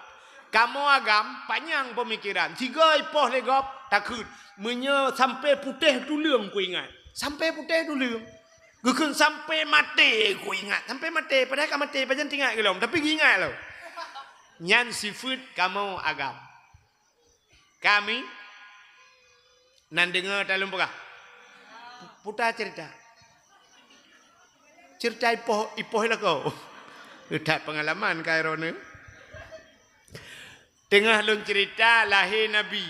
Kamu agam panjang pemikiran. 3 ipoh legop takut. Sampai putih dulu ku ingat. Sampai putih dulu. Gekun sampai mati ku ingat. Sampai mati. Padahal kamu mati pajan tinggal ke lom. Tapi ingat lo. Nyan seafood kamu agam. Kami nan dengar dalam pegah. Putar cerita. Cerita ipoh lah kau. Tak pengalaman kau ni. Tengah lun cerita lahir Nabi.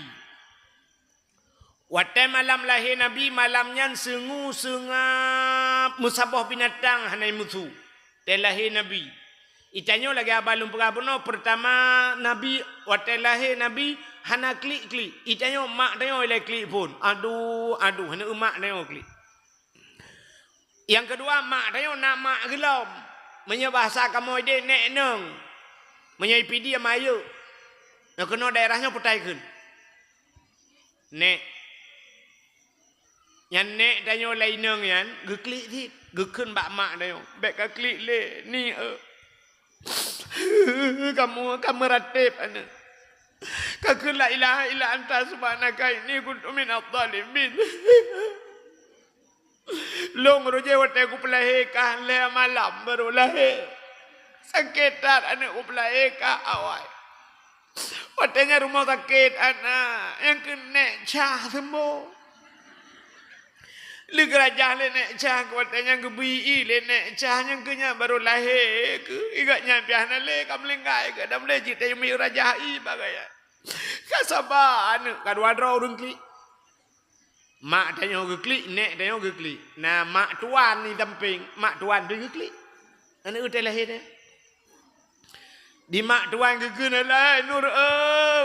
Waktu malam lahir Nabi malamnya sengap musabah binatang hanai musuh. Te lahir Nabi. Itanya lagi abalum perabono pertama Nabi waktu lahir Nabi hana klik. Itanya mak tengok oleh klik pun. Aduh hana mak tengok klik. Yang kedua mak tengok nak mak gelam. Menyebahasa kamu ide nek neng. Menyai pidi amayu. Nak kena daerahnya putaikan. Nek. Yang nek tengok lain neng yan. Geklik dit. Gekun bak mak tengok. Bek ka klik le. Ni kamu ratib ana. Kakun la ilaha illa anta subhanaka inni kuntu minadh dhalimin. Long roje waktu aku pelahirkan le malam baru lahir. Sakitan anak aku pelahirkan awal. Waktunya rumah sakit anak yang kena cah semua. Lu kerajaan le nek cah waktunya gebi le nek cah yang kenya baru lahir ke igatnya piahna le kamlengkai ke dam le cita yumi rajai bagaya. Kasabar anak kadua draw rungkli. Mak tanya ke klik, nek tanya ke klik. Nah, mak tuan ni samping, mak tuan tu ke klik. Anak udah lahir dah. Di mak tuan ke kena lah, nur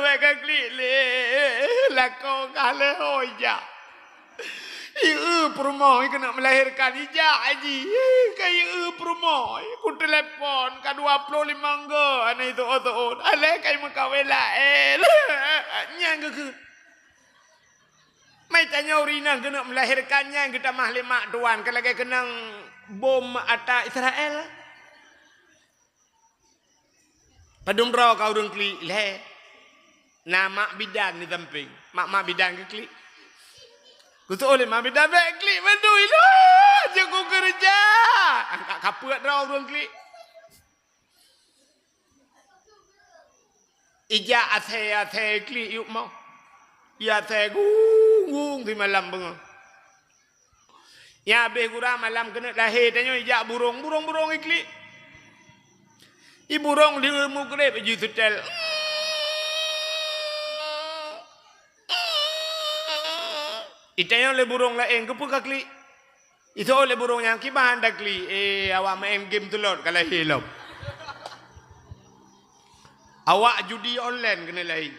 wek ke klik le. Lako kale hoja. Perumah kena melahirkan hijak haji. Kaya perumah, ku telepon ka 25 ke anak itu otot. Alai kai makawela nyang ke. Mai tanya urina kena melahirkannya kita mahli mak tuan kalau kena bom atas Israel. Padung raw kau urang kli le. Nama bidan di samping. Mak bidan ke kli. Kutu oleh mak bidan baik kli bandui lah. Jago kerja. Angkat kaput raw urang kli. Ija athe kli yuk mau. Ya athe gung di malam bengong. Ya be kurang malam kena lahir tanya ijak burung ikli. I burung di mukrep ju tutel. Itanya le burung lain ke pun kakli. Itu oleh burung yang kibahan dakli. Awak main game telur kalau hilap. Awak judi online kena lahir.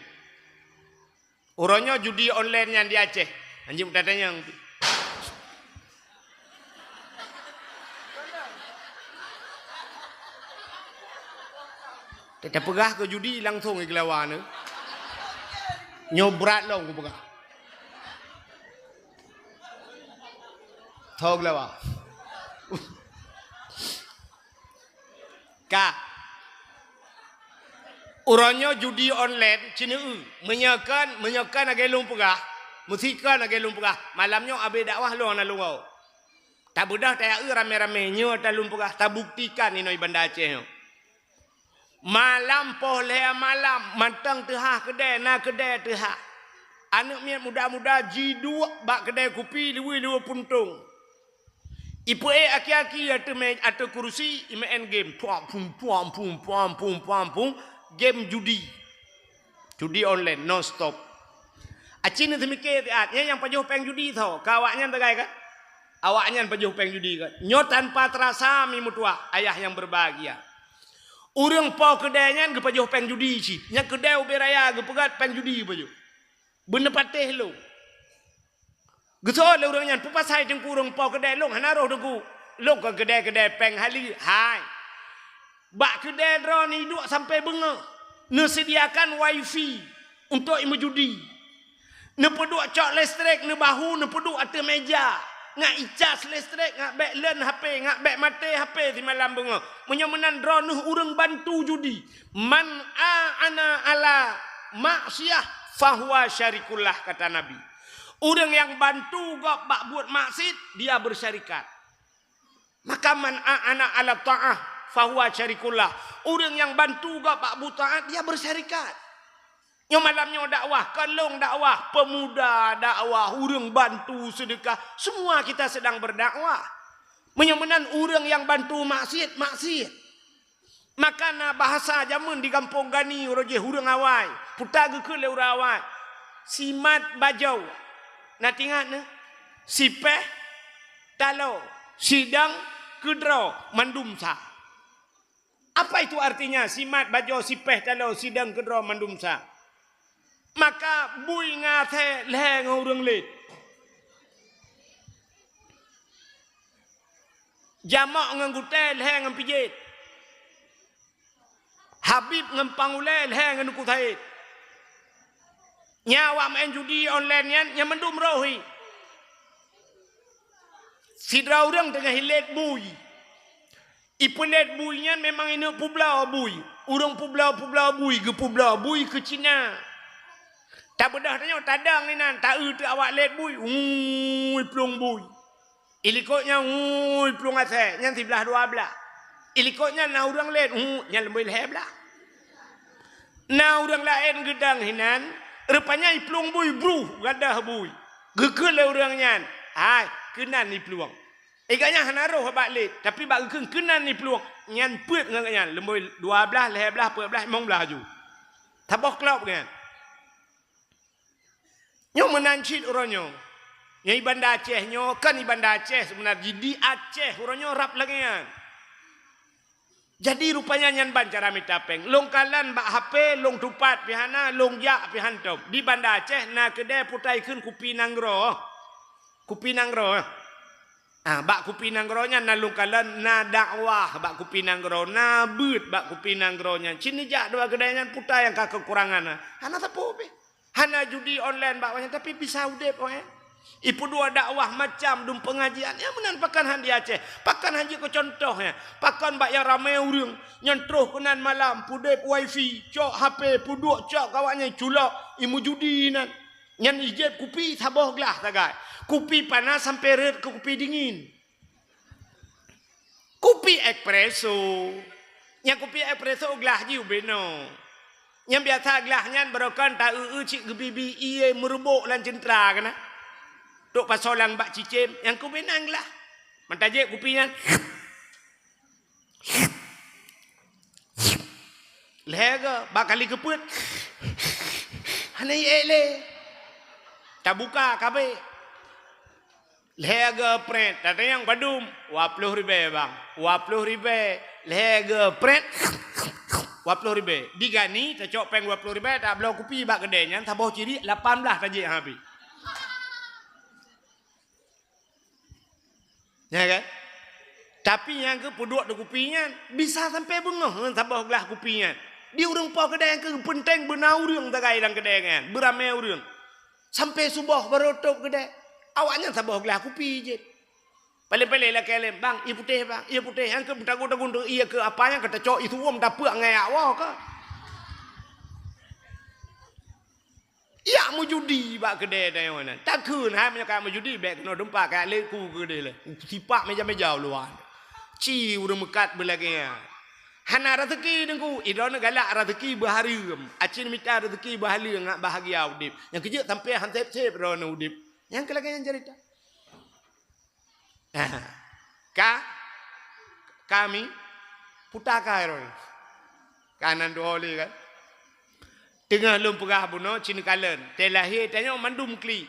Orangnya judi online yang di Aceh. Anjing katanya yang Kita pegah ke judi langsung ke lawan. Nyobrat long ku pegah. Tahu lawan. Ka. Urangnya judi online cina menyakan agai long pegah. Musikan agai long pegah. Malamnya abe dakwah long na long. Tak budah tak rame-rame nyo ta long pegah. Tak buktikan ino Banda Aceh. Malam pohle malam mantang tehah kedai na kedai tehah. Anak miat muda-muda G2 bak kedai kopi liwi puntung. Ipu aki-aki atau kursi main game. Pum. Game judi. Judi online non stop. Acin itu mikir yang pajuh peng judi tau. Kawaknya tegai kan? Awaknya pajuh peng judi kan? Nyo tanpa terasa mi mutua ayah yang berbahagia. Urang pau kedainya ke pajuh peng judi ci. Nya kedai uberaya ke pegat peng judi pajuh. Bener patih lo. Gesol urangnya pupasai tengku urang pau kedai long hanaroh tengku. Long ke kedai-kedai peng hali. Hai. Bak kedai drone ni duk sampai benga. Nesediakan wifi untuk imu judi. Ne peduk cok listrik ne bahu ne peduk atas meja. Ngak icas listrik ngak bek len HP ngak bek mati HP di malam benga. Menyemenan drone urang bantu judi. Man ana ala maksiyah fahuwa syarikullah kata Nabi. Urang yang bantu gak bak buat maksiat dia bersyarikat. Maka man ana ala ta'ah fahuwa syarikullah. Orang yang bantu gak pak taat dia bersyarikat. Yang malamnya dakwah, kalong dakwah, pemuda dakwah, orang bantu sedekah, semua kita sedang berdakwah. Menyemenan orang yang bantu maksiat. Maka na bahasa zaman di kampung gani roje hurang awai, putar ke le urang awai. Simat bajau. Na tingat ne. Sipeh talo, sidang kedro mandumsa. Apa itu artinya? Simat bajo sipeh talo sidang kedro mandumsa. Maka bui ngate leh ngurung lit. Jamak nganggutai leh ngampijit. Habib ngampangulai leh nganukutait. Nyawa main judi online yang mendum rohi. Sidra orang tengah hilet bui. Ipelet buinya memang ini publau bui. Urang publau bui ke Cina. Tak bedah tanya tadang ni nan tak tu awak let bui. Plung bui. Ilikotnya plung asai yang sebelah dua belah. Ilikotnya na urang let yang lebih leher belah. Na urang lain gedang hinan rupanya plung bui bru gadah bui. Gekele urangnya. Hai kenan ni peluang. Agaknya hanaroh balik tapi bak kenan ni peluang nyan put ngaknya lemboi 12 leher belah 14 15 ju. Taboh klop kan. Nyo menancit uronyo. Nyai Banda Aceh nyo kan di Banda Aceh sebenarnya di Aceh uronyo rap lagi kan. Jadi rupanya nyan ban cara mitapeng. Long kalan bak HP long tupat pihana long jak pihantom. Di Banda Aceh na kedai putai kun kupi nanggro. Bak kupi nanggronya na lungkalan na dakwah bak kupi nanggro na but bak kupi nanggronya cini jak dua kedainya putai yang kekurangan hana tapu be hana judi online bakwanya tapi bisa udep ipu dua dakwah macam dum pengajian yang menampakan handi Aceh pakan haji ke contohnya pakan bak yang ramai urang nyentruh kenan malam pudep wifi cok HP puduk cok kawannya culak imu judi nan nyan ijeb kupi saboh gelah tagai. Kopi panas sampai red ke kopi dingin. Kopi espresso. Yang kopi espresso gelah jiu beno. Yang biasa gelahnya berokan tak cik ke bibi iye merebuk lan centra kena. Tok pasolang bak cicim yang kopi nang gelah. Mentajik kopinya. Lega bakali keput. Hanai ele. Tak buka kabe. Lega print. Tata yang badum. 20 ribu bang. 20 ribu. Lega print. 20 ribu. Digani. Tak cok peng 20 ribu. Tak belau kopi bak kedainya. Tak bau ciri. 18 tajik yang habis. Ya kan? Tapi yang ke puduk de kopinya. Bisa sampai bengah. Tak bau gelah kopinya. Dia orang pau kedai yang ke penting benau orang tak kaya dalam kedai kan. Beramai orang. Sampai subuh baru tutup kedai. Awaknya tak bawa gelas kopi je. Paling-paling lah kelem, bang, ia putih bang, ia putih. Yang ke bertagun-tagun tu, ia ke apa yang kata cok itu wong dah puak ngai awak ke? Ya mu judi bak kedai dah yang mana. Takun hai menyakat mu judi bek kena dempak kat leku kedai lah. Sipak meja-meja luar. Ci urang mekat belakangnya. Hana rezeki dengku, idona galak rezeki berhari. Acin minta rezeki berhari ngak bahagia udip. Yang kerja sampai hantep-sep rona udip. Yang kelakanya cerita. Kami putaka rona. Kanan dua oli kan. Tengah lum pegah buno cina kalen. Te lahir tanya mandum kli.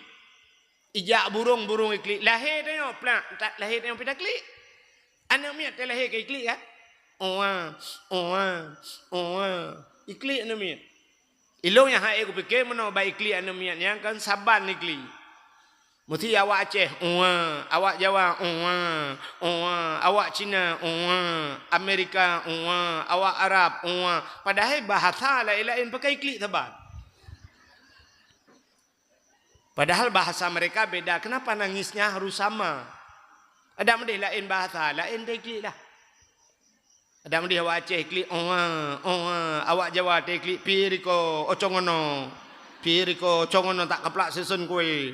Ijak burung ikli. Lahir tanya plak, lahir tanya pita kli. Anak miat te lahir ke ikli kan? Ikli anak miat. Ilong yang hai aku fikir mana baik ikli anak miat yang kan saban ikli. Mesti awak Aceh, awak Jawa, awak Cina, Amerika, awak Arab, padahal bahasa lain-lain pakai klik tebat. Padahal bahasa mereka beda. Kenapa nangisnya harus sama? Ada mendih lain bahasa, lain klik lah. Ada mendih awak Aceh klik, awak Jawa klik piriko, ocongono, piriko, ocongono tak keplak sesun kue.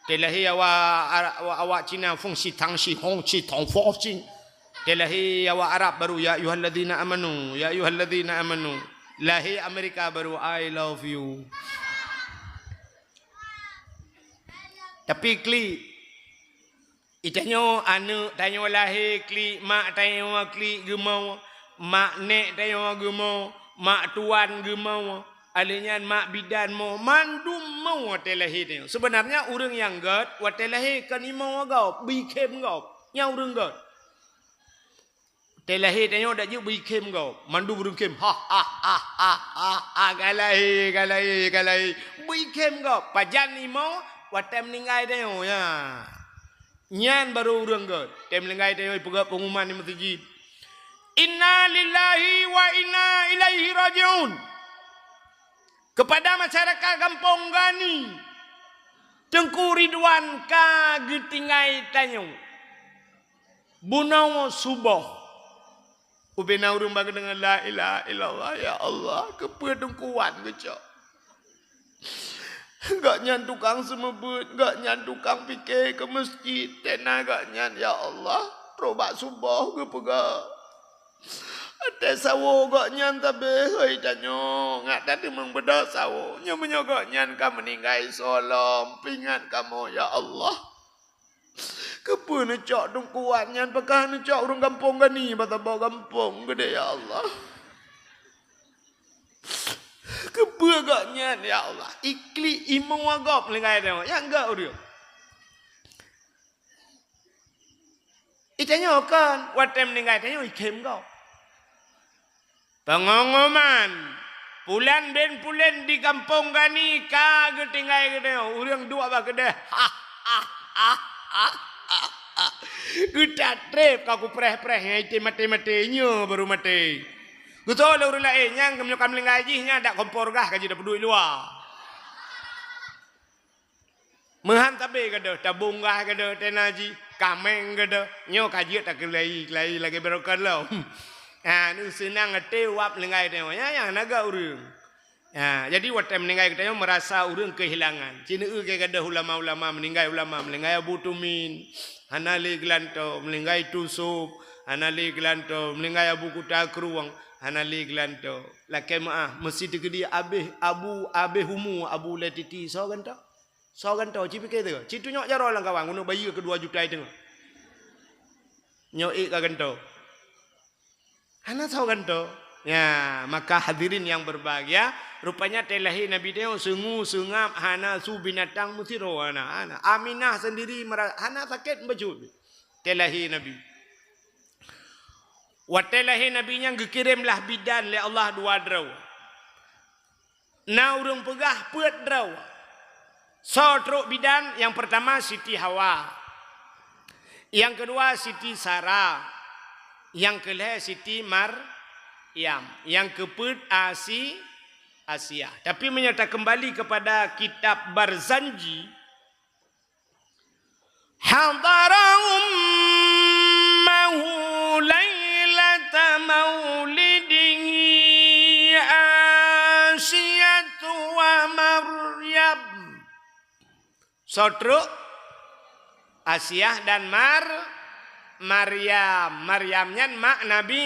Telahi awak Cina fungsi tangsi hong ci tong fo cing. Telahi awak Arab baru ya ayyuhalladzina amanu, ya ayyuhalladzina amanu. Lahi Amerika baru I love you. Tapi kli itanya anu tanya lahir kli, mak tanya kli gemau, mak nek tanya gemau, mak tuan gemau. Alihnya mak bidan mau mandum mau watelahi tengok. Sebenarnya orang yang god watelahi kan imau agau bikem gau. Yang orang god. Telahi tengok dak je bikem gau. Mandum orang kem. Galai. Bikem gau. Pajan imau watem ninggai tengok ya. Nyan baru orang god. Tem ninggai tengok pegak pengumuman di masjid. Inna lillahi wa inna ilaihi rajiun. Kepada masyarakat kampung Gani, Tengku Ridwan ka getingai tanyo. Bunau subuh. Ubena urung bagi dengan la ilaha illallah ya Allah kepedengkuan kecok. Gak nyan tukang semebut, gak nyan tukang fikir ke masjid, tena gak nyan ya Allah. Robak subuh ke pegak. Ada sawo gak nyan tabe hei tanyo ngak tadi membeda sawo nya menyogok nyan ka meninggai solom pingat kamu ya Allah kepu necok dong kuat nyan pakah necok urang kampung Gani bata bawa kampung gede ya Allah kepu gak nyan ya Allah ikli imong wagop meninggai tanyo ya enggak udah itanyo kan watem meninggai tanyo ikem kau. Pengumuman bulan ben bulan di kampung Gani kagak tinggal gede urang dua ba gede kita trip kaku preh-preh ngai mati-matinya baru mati gutol urang lain yang kami kam lengaji nya dak kompor gah kaji dak pedui luar mehan tabe gede tabung gah gede tenaji kameng gede nyo kaji tak kelai lagi berokan lo. Nu senang ngetewap lengai tengok yang naga urang. Jadi waktu meninggal kita merasa urang kehilangan. Cina ke kada ulama-ulama meninggal ulama meninggal Abu Tumin, Hanali Glanto meninggal Tusuk, Hanali Glanto meninggal Abu Kutakruang, Hanali Glanto. Lakai maah mesti digedi Abe Humu Abu Letiti so ganto. So ganto cipi ke tu. Citu nyok jaro lang kawan guna bayi ke 2 juta itu. Nyok ka ganto. Hana tahu kan tu? Ya, maka hadirin yang berbahagia, rupanya telahi Nabi dia sungu sungap hana su binatang musiro hana. Aminah sendiri hana sakit baju. Telahi Nabi. Wa telahi Nabi yang dikirimlah bidan oleh Allah 2 draw. Na urang pegah peut draw. So truk bidan yang pertama Siti Hawa. Yang kedua Siti Sarah. Yang kelih Siti Maryam, yang keput Asia. Tapi menyata kembali kepada kitab Barzanji. Hadarahum Saudara Asiyah dan Maryam. Maryamnya mak Nabi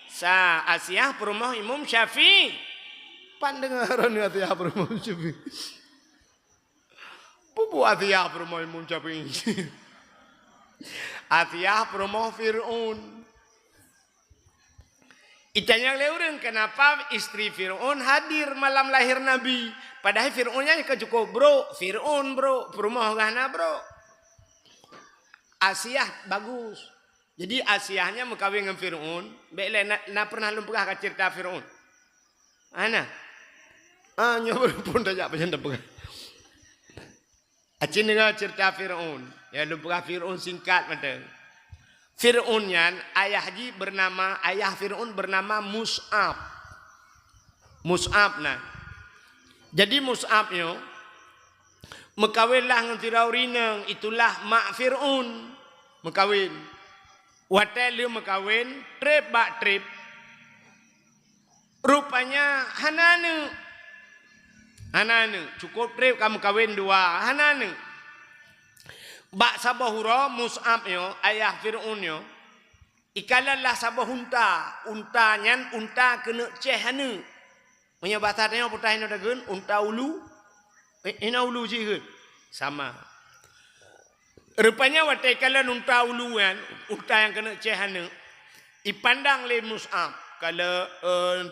Isa. Asiyah perumah Imam Syafi'i. Pandengaran Asiyah perumah Syafi'i. Bubu Asiyah perumah Imam Syafi'i. Asiyah perumah Fir'aun. Itanya leureun kenapa istri Fir'aun hadir malam lahir Nabi. Padahal Fir'aunnya cukup bro. Fir'aun bro. Perumah gana bro. Asiyah bagus. Jadi Asiyahnya mengkawin dengan Fir'aun. Baiklah nak pernah lumpah ke cerita Fir'aun. Ana. Nyoba pun tak apa yang dapat. Acin dengar cerita Fir'aun. Ya lumpah Fir'aun singkat macam. Fir'aunnya ayah Fir'aun bernama Mus'ab. Mus'ab nah. Jadi Mus'abnya mekawinlah dengan Fir'aurineng, itulah mak Fir'aun mekawin. Watel dia mekawin trip bak trip. Rupanya Hanane cukup trip kamu kawin dua Hanane. Bak sabahura Mus'abnya ayah Fir'aunnya ikalanlah sabah unta kena cehane. Punya bahasanya putah ini dagun unta ulu. Ina ulu je sama. Rupanya watai kala unta uluan, unta yang kena cehane dipandang le Mus'ab. Kalau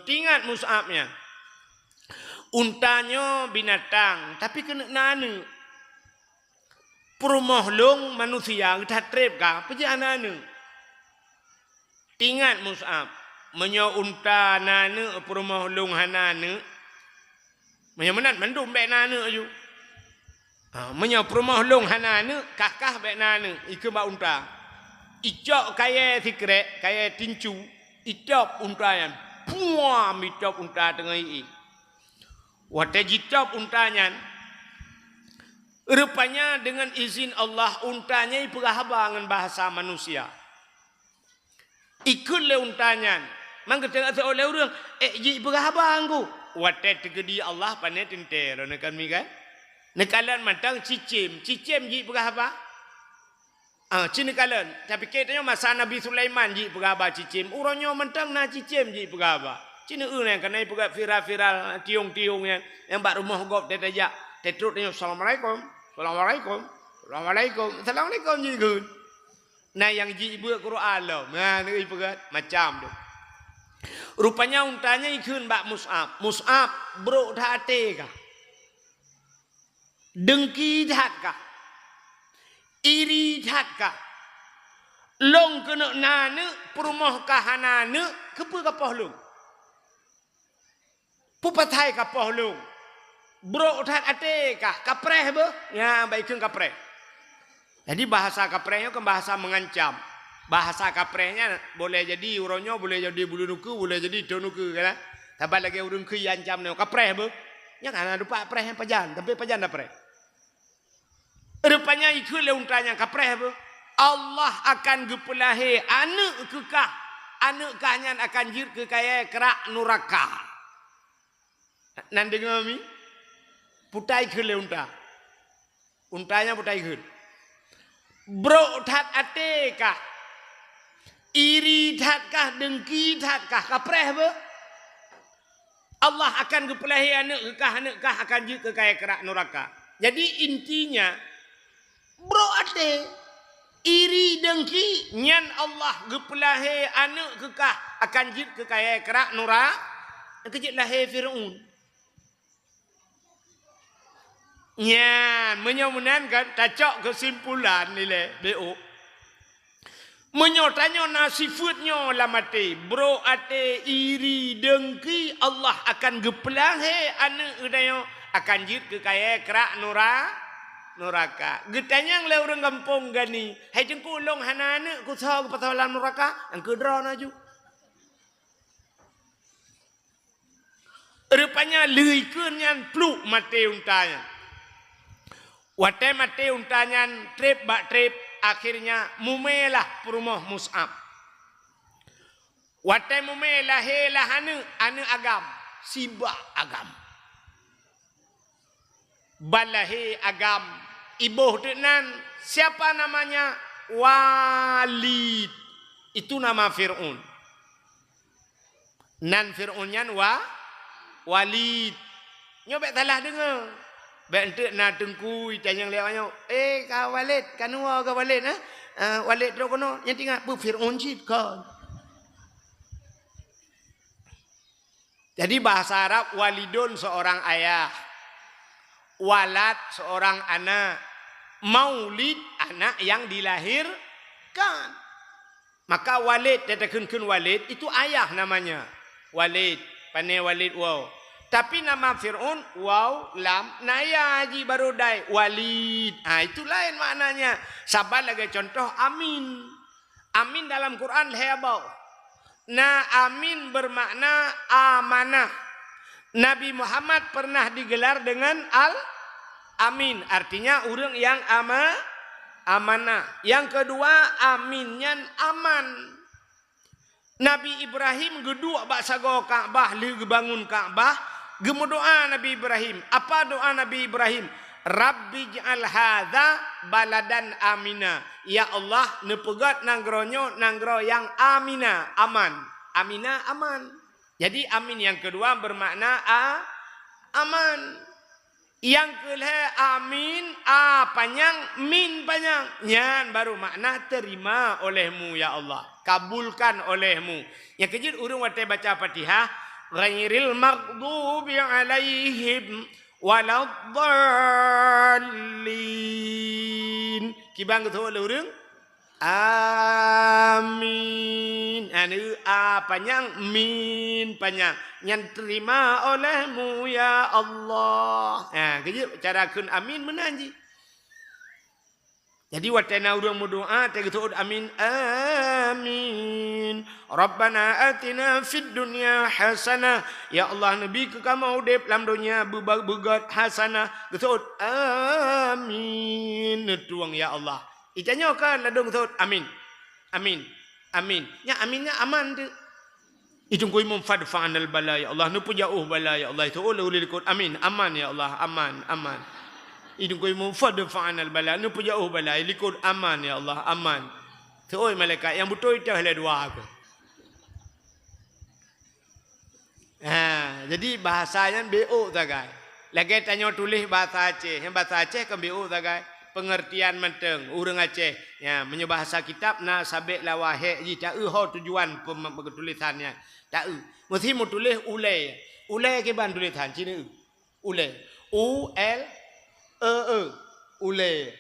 tingkat Mus'abnya untanya binatang tapi kena nane. Perumah long manusia kita trip ka perjalanan. Tingkat Mus'ab menyo unta nane perumah long hanane. Menyo menat mandum bek nane aju. Menyo perumah long hanane kakah bek nane iku ba unta. Icok kaya sikrek kaya tincu icok unta yan. Puam icok unta tengah i. Wate jicop untanya. Rupanya dengan izin Allah untanya ipegahaba dengan bahasa manusia. Ikut le untanya. Mangga tengah oleh orang ji ipegahaba angku. Watet tegedi Allah pane tentera nekan mi kan. Nekalan matang cicim ji ipegahaba. Cinekalan tapi katanya masa Nabi Sulaiman ji ipegahaba cicim. Uronyo matang na cicim ji ipegahaba. Cina yang kena ipegah viral tiung yang bak rumah gop tetajak. Tetrutnya Assalamualaikum. Assalamualaikum je. Nah yang ji ibu Quran lah. Nah ni ipegat macam tu. Rupanya untanya ikun bak Mus'ab. Mus'ab bro hati kah? Dengki hat kah? Iri hat kah? Long kena nane perumah kahanane kepa kapah long. Pupatai kapah long. Bro tat ate kah kapreh be ya baikun kapreh. Jadi bahasa kaprehnya kan bahasa mengancam. Bahasa kaprehnya boleh jadi uronyo, boleh jadi bulu nuku, boleh jadi donuku kan. Tapi lagi urun ku ancam ne kapreh be. Nya kan rupa kapreh pajan, tapi pajan dah preh. Rupanya itu le untanya kapreh be. Allah akan gepulahi anak kekah. Anak kahnya akan jir ke kaya kerak neraka. Nan dengar mi? Putai ke le unta. Untanya putai ke. Bro tat ate kah? Iri tat kah? Dengki tat kah? Kapreh be? Allah akan gepulahi anak kah akan jir ke kaya kerak neraka. Jadi intinya bro ate iri dengki nyan Allah gepulahi anak kekah akan jir ke kaya kerak neraka. Kejit lahir Fir'aun. Ya, menyamunan kan tacok kesimpulan nilai BO. Menyotanya nasifutnya lah mati. Bro ate iri dengki Allah akan gepelahe anak udaya akan jir ke kaya kerak neraka. Getanya yang le orang kampung gani. Hai jengku long hanane ku sa ke patalan neraka ang kedra naju. Rupanya leikeun yang pluk mati untanya. Watai mati untanya trip bak trip akhirnya mumelah perumah Mus'ab. Watai mumelah helah anu agam sibak agam. Balahi agam Ibuh nan siapa namanya? Walid. Itu nama Fir'aun. Nan Fir'aunnya Walid. Nyobek salah dengar. Bentuk na tengkui tanya lewatnya. Ka Walid, kanua ka Walid Walid tu kono yang tinggal pu Fir'aun cip kan. Jadi bahasa Arab walidun seorang ayah. Walad seorang anak. Maulid anak yang dilahirkan. Maka Walid datakan Walid itu ayah namanya. Walid, panai Walid wow. Tapi nama Fir'aun waw lam naya haji baru dai Walid. Itu lain maknanya. Sabar lagi contoh amin. Amin dalam Quran hebau. Amin bermakna amanah. Nabi Muhammad pernah digelar dengan al-amin. Artinya orang yang amanah. Yang kedua aminnya aman. Nabi Ibrahim gedua baksago Ka'bah, li bangun Ka'bah, gemu doa Nabi Ibrahim. Apa doa Nabi Ibrahim? Rabbi ja'al hadza baladan amina. Ya Allah, nepegat nanggronyo nanggro yang amina, aman. Amina aman. Jadi amin yang kedua bermakna aman. Yang kedua amin panjang, min panjang. Nyan baru makna terima olehmu ya Allah. Kabulkan olehmu. Yang kejut urung wate baca Fatihah. Ghairil maghdubi alaihim waladdallin. Kibang betul urung? Amin. Anu panjang, min panjang. Yang terima olehmu ya Allah. Kejut carakan amin menanji. Jadi watena urang berdoa tegetu amin amin. Rabbana atina fid dunya hasanah. Ya Allah nabi ke kamu udip dalam dunia begat hasanah. Getu amin. Netuang ya Allah. Itanya kan ladung getu amin. Amin. Amin. Ya aminnya aman tu. Itu kau imam fadfa'anal bala ya Allah. Nu jauh bala ya Allah. Itu oleh dikut amin. Aman ya Allah. Aman. Aman. Itu kau mufad fa'anal bala nu jauh bala likut aman ya Allah aman. Tu oi malaikat yang betul itu hele doa aku. Jadi bahasanya BO tagai. Lagi tanya tulis bahasa Aceh. Yang bahasa Aceh kan BO tagai. Pengertian menteng urang Aceh. Ya, menyebahasa kitab na sabik lawahek ji tak ho tujuan tulisannya. Tak mesti mau tulis ulai. Ulai ke ban tulisan Cina. Ulai. U L ule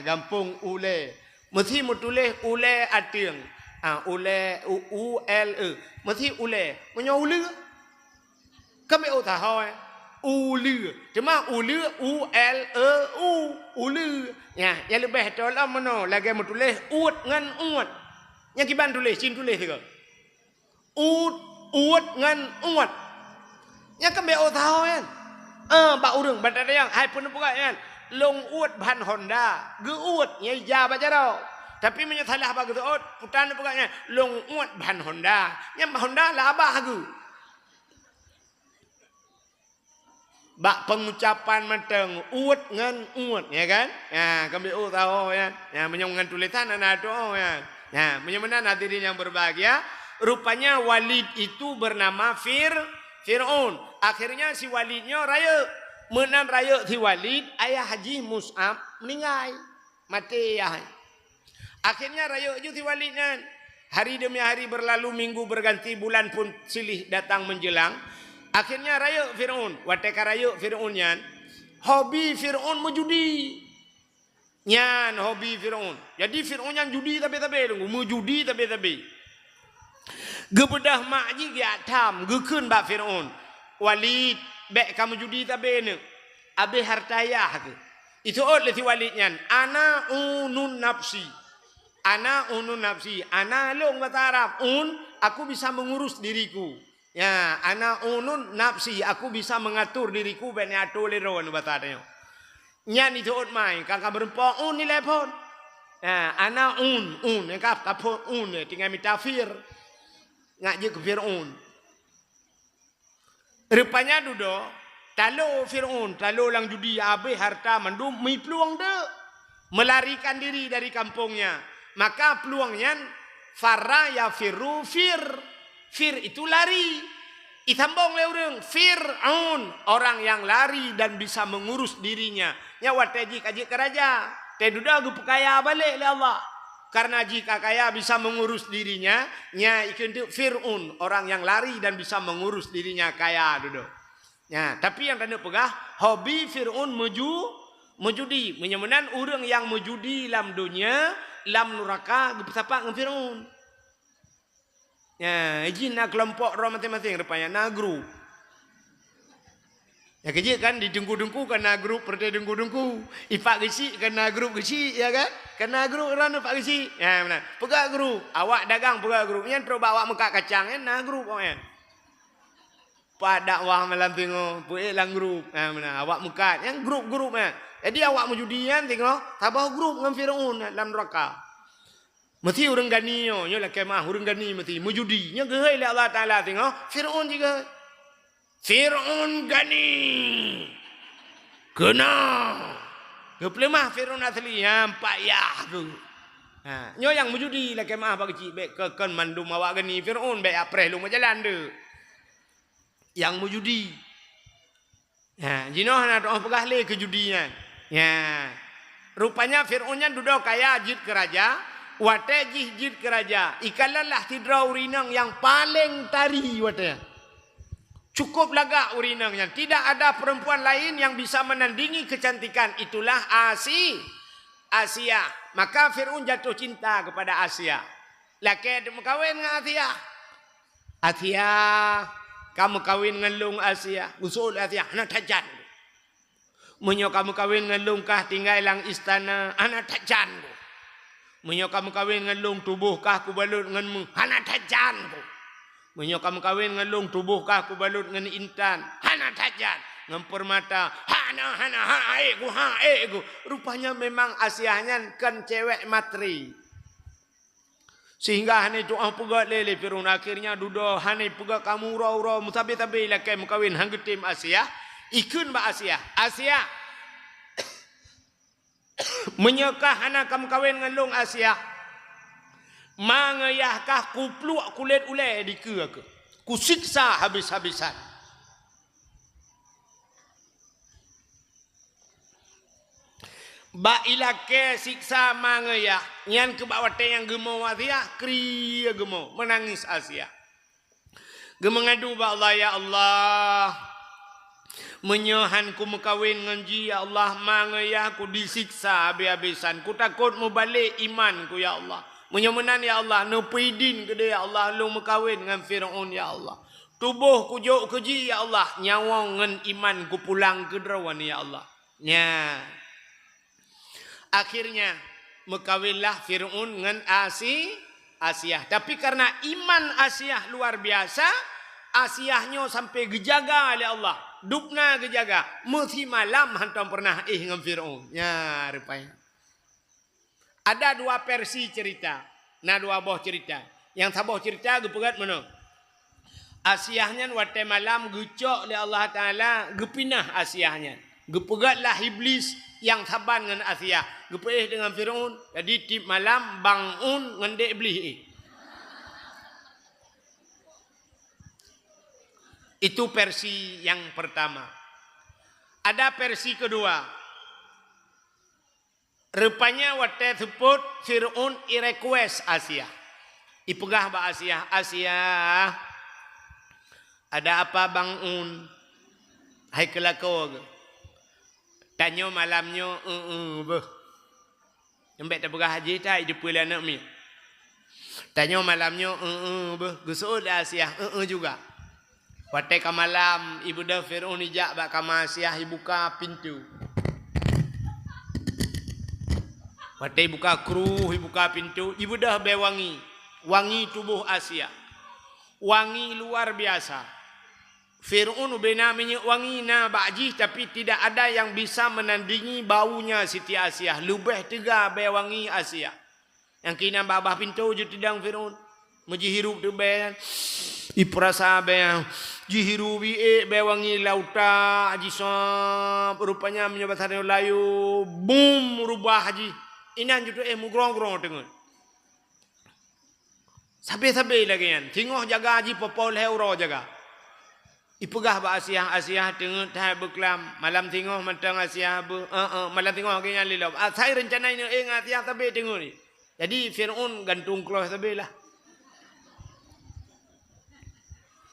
gampung ule mesti mu tulis ule atieng ule u l mesti ule menyo ule kami o tahu ule cuma ule u l ule ya yang lebih tolong mano lagi mu tulis ut ngan ut yang kiban tulis cin tulis juga ut ngan ut yang kami o tahu kan bak urang badan yang hai pun bukan kan long uat ban Honda ge uat nya ja baca ro tapi menyalah bag tu ut putan bukan nya long uat ban Honda nya Honda lah abah gu bak pengucapan menteng uat ngan uat ya kan kami tahu ya menyongan tulisan anak doa ya menyemana hadirin yang berbahagia rupanya Walid itu bernama Fir'aun. Akhirnya si Walidnya raya. Menan raya si Walid, ayah Haji Mus'ab meninggal. Mati ayah. Akhirnya raya je si Walidnya. Hari demi hari berlalu, minggu berganti, bulan pun silih datang menjelang. Akhirnya raya Fir'aun. Wateka raya Fir'aunnya. Hobi Fir'aun menjudi. Nyan hobi Fir'aun. Jadi Fir'aun yang judi tapi-tapi. Menjudi tapi-tapi. Gebedah makji dia tam gekun bak Fir'aun. Walid bek kamu judi tabe ne. Abe hartaya ke. Itu oleh si Walidnya. Ana unun nafsi. Ana unun nafsi. Ana long bahasa Arab. Aku bisa mengurus diriku. Ya, ana unun nafsi. Aku bisa mengatur diriku ben atur leron bahasa Arab. Nyan itu ot mai kakak berempat nilai pun. Ya, ana yang kapon tinggal mitafir. Ngak je ke Fir'aun. Rupanya duduk Talo Fir'aun, talo lang judi habis harta mandum, mi peluang de melarikan diri dari kampungnya. Maka peluangnya farra ya firru fir itu lari. Itambong le urang Fir'aun, orang yang lari dan bisa mengurus dirinya. Nya wateji kaji keraja. Teh duda gu kaya balik le Allah. Karena jika kaya bisa mengurus dirinya, nya ikentu Fir'aun, orang yang lari dan bisa mengurus dirinya kaya duduk. Ya, tapi yang tanda pegah hobi Fir'aun mejudi, menyemenan orang yang mejudi dalam dunia, dalam neraka gepesapa dengan Fir'aun. Ya, izin nak kelompok orang masing-masing rupanya na grup. Ya kecil kan didengku-dengku kena grup perda dengku-dengku. Ipak gesi kena grup gesi ya kan? Kena grup orang ipak gesi. Ya benar. Pegak grup, awak dagang pegak grup. Yang terus bawa muka kacang kan na grup orang. Pada wah malam tengok, puai lang grup. Ya benar. Awak muka yang grup-grup ya. Jadi awak mujudian tengok, tabah grup dengan Fir'aun dalam neraka. Mesti orang gani yo, lah kemah orang gani mesti mujudi. Nya gehai Allah Taala tengok, Fir'aun juga. Fir'aun gani kena keplemah Fir'aun asli yang payah tu. Nyo yang mujudi lah kemah bagi cik ke kan mandum awak gani Fir'aun baik apreh lu jalan de. Yang mujudi. Jinoh nak doa pegah le kejudinya. Ya. Rupanya Fir'aunnya duduk kaya jid keraja, wate jid keraja. Ikalalah tidra urinang yang paling tari wate. Cukup lagak urinangnya. Tidak ada perempuan lain yang bisa menandingi kecantikan. Itulah Asia. Maka Fir'aun jatuh cinta kepada Asia. Laki ada kawin dengan Asia. Kamu kawin dengan long Asia. Usul Asia. Anak tajan. Menyo kamu kawin dengan long kah tinggal lang istana. Anak tajan. Menyo kamu kawin dengan long tubuh kah kubalut denganmu. Anak tajan. Menyo kamu kawin dengan long tubuh kah aku balut dengan intan. Hana tajan. Dengan permata. Hana ego. Rupanya memang Asiahnya kan cewek matri. Sehingga hana doa pegat lele Fir'aun. Akhirnya duda hana pegat kamu ura-ura. Mutabi-tabi lakai mukawin hanggetim Asia. Ikun ba Asia. Asia. Menyekah hana kamu kawin dengan long Asia. Mangayahkah ku peluk kulit ulai di ke aku. Ku siksa habis-habisan. Ba ilake siksa mangayah. Nyan ke bawate yang gemau Asia. Kriya gemau. Menangis Asia. Gemengadu ba Allah ya Allah. Menyohan ku mekawin nganji ya Allah. Mangayah ku disiksa habis-habisan. Ku takut mau balik iman ku ya Allah. Menyemenan ya Allah, nupaidin ke dia ya Allah, lu mekawin dengan Fir'aun ya Allah. Tubuh ku jauh keji ya Allah, nyawang dengan iman ku pulang ke derawan ya Allah. Ya. Akhirnya mekawinlah Fir'aun dengan Asia. Tapi karena iman Asia luar biasa, Asiahnya sampai gejaga oleh Allah. Dupna gejaga, mesti malam hantam pernah dengan Fir'aun. Ya, rupanya. Ada dua versi cerita. Nah dua boh cerita. Yang saboh cerita gepegat mana? Asiahnya waktu malam gecok oleh Allah Ta'ala. Gepinah Asiahnya. Gepegatlah iblis yang saban dengan Asia. Gepih dengan Fir'aun. Jadi tip malam bangun dengan iblis. Itu versi yang pertama. Ada versi kedua. Rupanya waktu sebut Fir'aun request Asia. Ipegah ba Asia. Asia. Ada apa Bang Un? Hai kelako. Tanya malamnya. Beh. Nyembek tak pegah haji tak. Dia pula anak mi. Tanya malamnya. Beh. Gusul Asia. Juga. Waktu ke malam. Ibu dah Fir'aun ijak bak kamar Asia. Buka pintu. Waktu buka kruh, buka pintu, ibu dah bewangi. Wangi tubuh Asia. Wangi luar biasa. Fir'aun bena minyak wangi na ba'jih, tapi tidak ada yang bisa menandingi baunya Siti Asia. Lubeh tiga bewangi Asia. Yang kina babah pintu je tidang Fir'aun. Meji hirup tu beyan. Iprasa beyan. Jihiru bi bewangi lauta haji sop rupanya menyobat hari layu boom rubah haji inan jutu mugrong-grong tengok. Sabe-sabe lagi yan. Tengok jaga haji popol heuro jaga. Ipegah ba Asia tengok dah berkelam malam tengok matang Asia malam tengok ke yang lilau. Saya rencana ini Asia sabe tengok ni. Jadi Firaun gantung keluar sabe lah.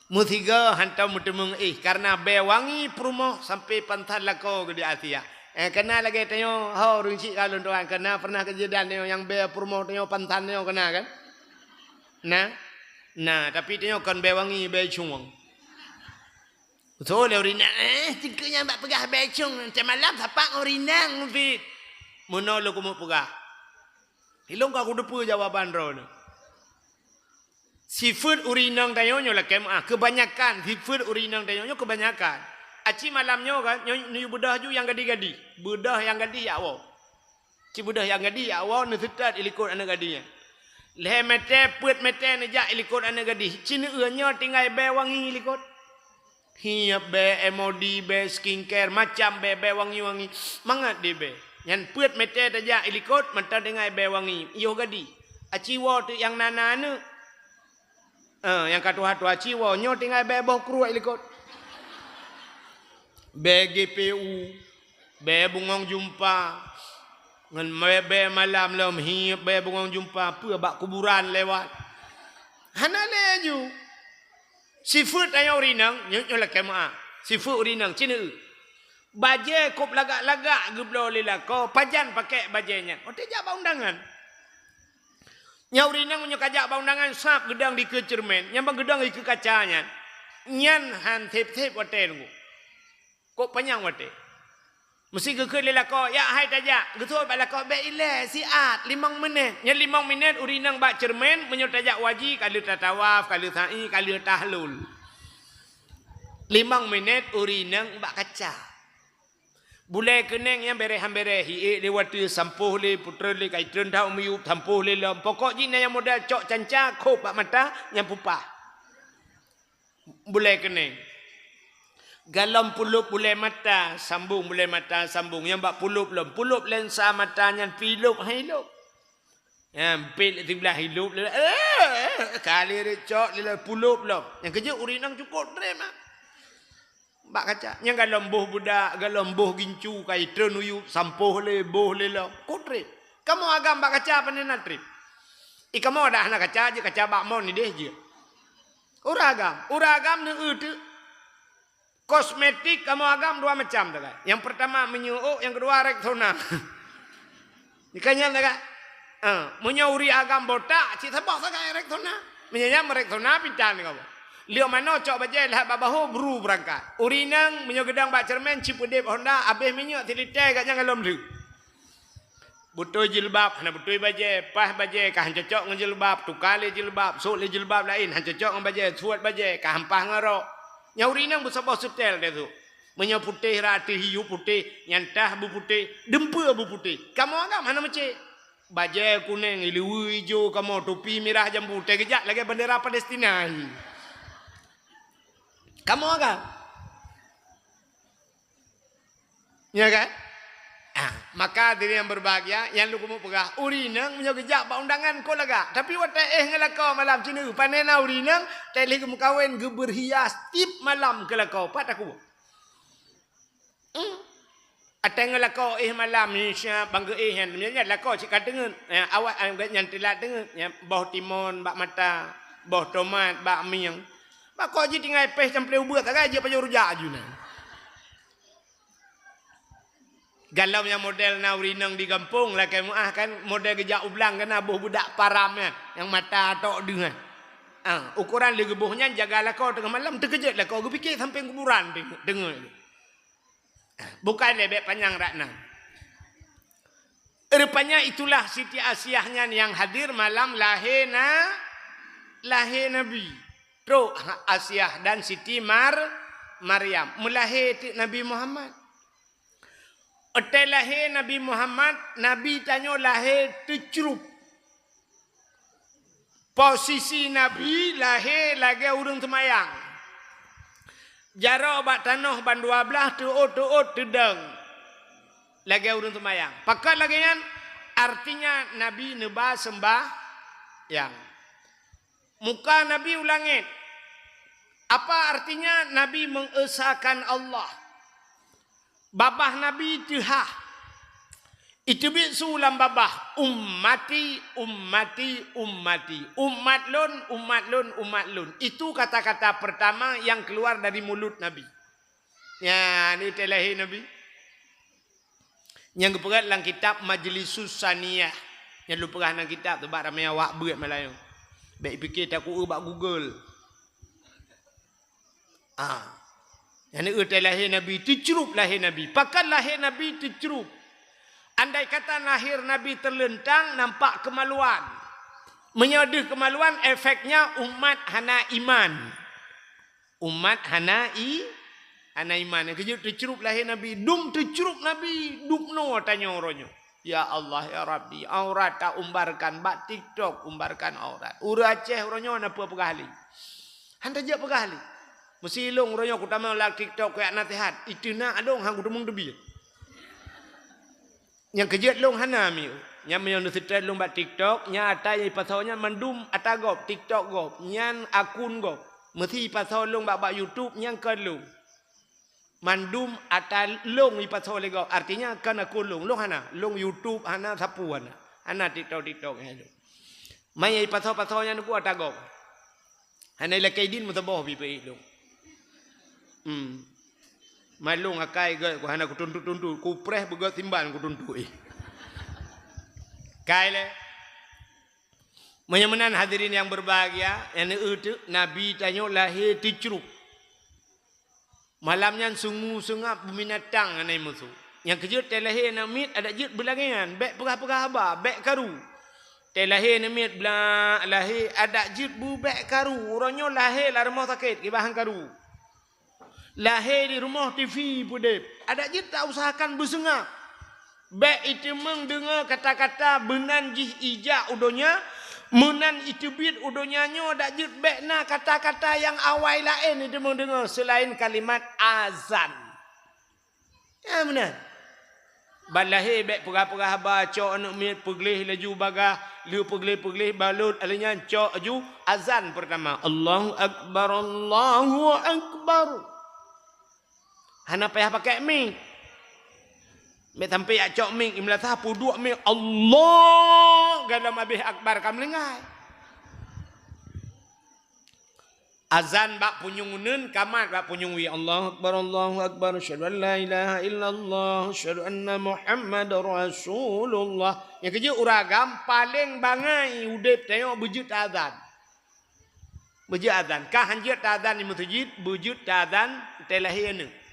Mutiga hantam mutemung karena bewangi perumoh sampai pantai lako ke di Asia. Kena lagi tengok hau runci kalau tuan kena pernah kejadian tengok yang be perumoh tengok pantai tengok kena kan. Nah tapi tengok kan bewangi be cungong. Betul le urina cikanya mbak pegah be cung macam malam siapa urinang fit. Mono lu kumu pegah. Hilong ka aku depu jawaban ro. Sifat urinang tayonyo lah kebanyakan sifat urinang tayonyo kebanyakan. Aci malamnya kan nyu budah ju yang gadi-gadi. Budah yang gadi ya awak. Ci budah yang gadi ya awak nu setat ilikut anak gadinya. Leh mete put mete ne ja ilikut anak gadi. Cini eunyo tinggal be wangi ilikut. Hiap be emodi be skincare macam be wangi-wangi. Mangat di be. Yang put mete ja ilikut mata dengan be wangi. Iyo gadi. Aci wo tu yang nana anu yang katua-tua ciwo nyo tinggal beboh kruak likot. Be GPU, be bungong jumpa. Ngan be malam lom hiap be bungong jumpa pu bak kuburan lewat. Hana leju. Sifut ayo urinang nyo la kema. Sifut urinang cina. Baje kop lagak-lagak geblo lelako pajan pakai bajenya. Ote jaba undangan. Nyaurinang punya kajak baundangan sap gedang di ke cermen, nyambang gedang di ke kacanya. Nyan han tep-tep wate nunggu. Kok panjang wate. Mesti ke lelako, ya hai tajak. Getul bak lako be ile siat 5 menit. Nya 5 minit urinang bak cermen punya tajak waji kali tatawaf, kali sa'i, kali tahlul. 5 minit urinang bak kaca. Bulai keneng yang bereh-bereh hi lewat sampuh le putra le kai trendha umiup sampuh le lam pokok jina yang modal cok canca kop bak mata yang pupah. Bulai keneng. Galam pulup bulai mata sambung bulai mata sambung yang bak pulup lensa mata yang pilup hilup. Yang pil sebelah hilup le kali recok le pulup lam. Yang kerja urinang cukup drem ah. Bak kaca yang galembuh budak galembuh gincu kai trenuyu sampuh le boh le lo kotre kamu agam bak kaca panena trip kamu ada anak kaca je kaca bak mon ni deh je uragam ne eutu kosmetik kamu agam dua macam dah kan yang pertama menyuuk yang kedua rektona ikanya dah menyauri agam botak ci sabak sakai rektona menyanya rektona pitan kamu Liok mana cok bajai lah babaho buru berangkat. Urinang menyogedang bak cermen cipudip Honda habis minyak tilitai kat jangan lom tu. Butuh jilbab, hana butuh bajai, pas bajai kah cocok dengan jilbab, tukar le jilbab, sok le jilbab lain, han cocok dengan bajai, suat bajai, kah hampah ngarok. Nya urinang busabah setel dia tu. Menya putih rati hiu putih, nyantah bu putih, dempa bu putih. Kamu agam hana macam bajai kuning, ilu hijau, kamu topi merah jambu, kejap lagi bendera Palestina. Kamu agak? Ya kan? Maka diri yang berbahagia, yang lu kamu pegah, urinang punya kejap bak undangan kau laga. Tapi watak ngelakau malam cina, panena urinang, tali kamu kawin berhias tip malam kelakau, pat aku. Ateng ngelakau malam ni siap bangga yang namanya lakau cik kadengen. Awak yang telat dengen, yang bawah timun bak mata, bawah tomat bak miang. Bak kau je tinggal pes campur ubah tak aja pakai rujak aja nah. Galau yang model na urinang di kampung lah kamu kan model gejak ublang kan abuh budak param kan yang mata tok dengan. Ukuran legebuhnya jagalah kau tengah malam terkejut lah kau fikir sampai kuburan dengar. Bukan lebih panjang rakna. Rupanya itulah Siti Asiahnya yang hadir malam lahir Nabi. Terus Asiah dan Siti Maryam melahir Nabi Muhammad. Otai lahir Nabi Muhammad, Nabi tanya lahir tercerup. Posisi Nabi lahir lagi urung semayang. Jaro bak tanah ban 12 tuut tedeng. Lagi urun semayang. Pakat lagi kan artinya Nabi neba sembah yang muka Nabi ulangit. Apa artinya Nabi mengesahkan Allah? Babah Nabi tihah. Itu sulam babah ummati. Umat lun. Itu kata-kata pertama yang keluar dari mulut Nabi. Ya, ini telahi Nabi. Yang keperat dalam kitab Majlisus Saniyah. Yang lu perah dalam kitab tu bak ramai awak berat Melayu. Baik fikir takut bak Google. Yang ni lahir Nabi, tercerup lahir Nabi. Pakan lahir Nabi tercerup. Andai kata lahir Nabi terlentang, nampak kemaluan. Menyodih kemaluan, efeknya umat hana iman. Umat hana iman. Kejut tercerup lahir Nabi. Dum tercerup Nabi. Dum no tanya orangnya. Ya Allah, ya Rabbi. Aurat tak umbarkan. Bak TikTok umbarkan aurat. Ura Aceh orangnya apa pegahli. Hanta je pegahli. Mesti long orangnya aku tamang lah TikTok kayak nasihat. Itu nak adong hang udemung debi. Yang kejut long hana mi. Yang menyondu setelah long bak TikTok. Yang atas yang pasalnya mandum atas gop. TikTok gop. Yang akun gop. Mesti pasal long bak YouTube. Yang ke long. Mandum atas long i pasal lego. Artinya kan aku long. Long hana. Long YouTube hana sapu hana. Hana TikTok. Maya i pasal-pasalnya nuku atas gop. Hana ila kaidin mutabah bipai long. Malung akai ke ku hana ku tuntut ku preh begot timban ku tuntut kai le menyamanan hadirin yang berbahagia yang itu Nabi tanya lahir ticruk malamnya sungu sungap binatang anai musuh yang kejut lahir namit ada jut belangian bek perah-perah haba bek karu lahir namit bela lahir ada jut bu bek karu orangnya lahir la rumah sakit ke bahan karu. Lahir di rumah TV pudep. Ada je tak usahakan bersengap. Baik itu mendengar kata-kata benan jih ijak udonya. Menan itu bid udonya nyo. Ada je baik na kata-kata yang awal lain itu mendengar. Selain kalimat azan. Ya benar. Balahir baik perah-perah baca anak miat pergelih laju bagah. Liu pergelih balut. Alanya cok aju azan pertama. Allahu Akbar. Allahu Akbar. Hana payah pakai mik. Mek sampai acok mik imla sapu dua mik Allah galam habis akbar kam lengai. Azan bak punyunguneun kamat bak punyungwi Allahu akbar asyhadu an la ilaha illallah asyhadu anna Muhammadar Rasulullah. Yang kerja uragam paling bangai udip tengok bejut azan. Bejut azan. Kah hanjut azan di masjid bejut azan telahieun.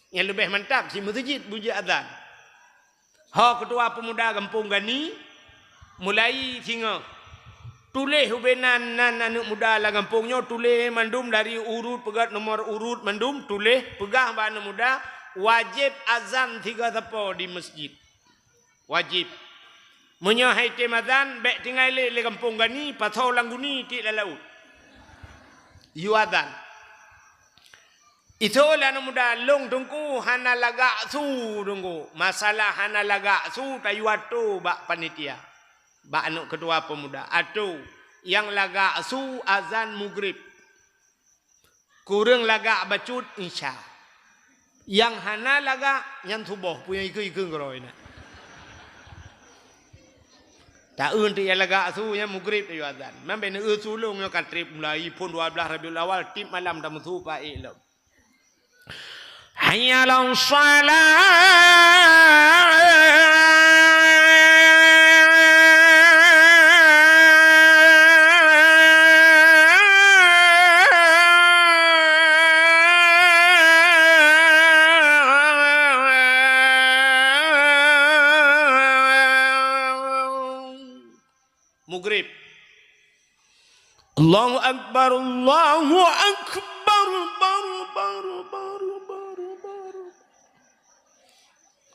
Yang lebih mantap si masjid bunyi azan. Ketua pemuda kampung Gani mulai singa. Tulis hubenan nan anak muda lah kampungnya tulis mandum dari urut pegat nomor urut mandum tulis pegah ba anak muda wajib azan 3 tepo di masjid. Wajib. Munyo hai tem azan bek tinggal le kampung Gani pasau langguni ti laut. Yu azan. Itu lah anak muda long tungku hana lagak su tungku. Masalah hana lagak su tayu atu bak panitia. Bak anak ketua pemuda. Atu yang lagak su azan maghrib. Kurang lagak bacut isya. Yang hana lagak yang subuh punya iku ngeroy na. Tak unti yang lagak su yang maghrib tayu azan. Memang sulung yang katrip mulai pun 12 Rabiul Awal tip malam dah musuh paik lo. Hayya 'alas Maghrib. Allahu Akbar, Allahu Akbar,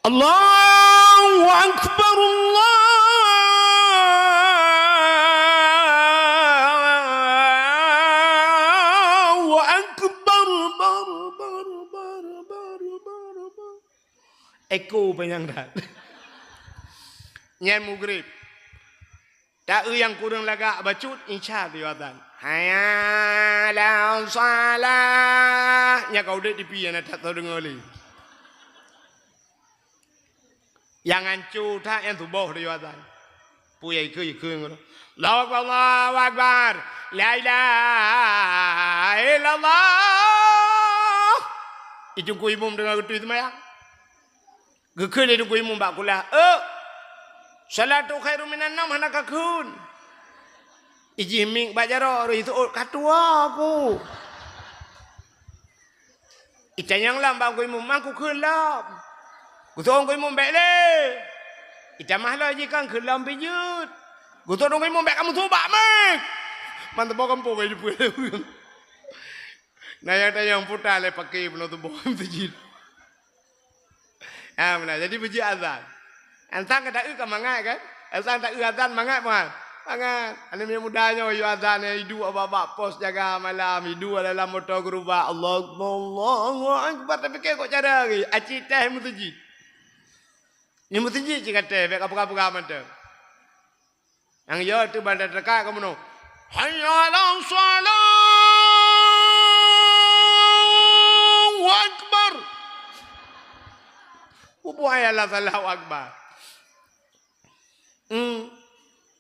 Allahu Akbar, Allahu Akbar. Eko penyang dah. Nyan mugrib. Tak yang kurang lagak bacut insya riwatan. Hayya la salah. Nya kau dek di pian tak tahu dengar li. Yang ancur tak yang tubuh riwatan. Puyai ke ngono. Allahu akbar. La ilaha illallah. Itu ku imam dengar itu semayang. Gekun itu ku imam bak kula. Salatu khairu minan naum hanaka kun. Iji ming bajaro itu katua aku. Itanyang lam bang ku imam aku kun lam. Ku tong ku imam bek le. Itamah la ji kan kun lam pijut. Ku tong ku imam bek kamu tu bak mek. Mantap kampung aja punya. Nayang putar le pakai penutup bom tejil. Mana jadi puji azan. Antang kata ke mangat kan? Antang tak azan mangat mana? Mangat. Ane mudanya yo azan hidu abak pos jaga malam hidu dalam motor gerubah Allahu akbar tapi kok cara lagi aci teh mutujid. Ni mutujid cakap teh bek apa-apa mata. Yang yo tu bandar dekat kamu no. Hayya 'alas shalah. Allahu akbar. Buaya la Allahu akbar.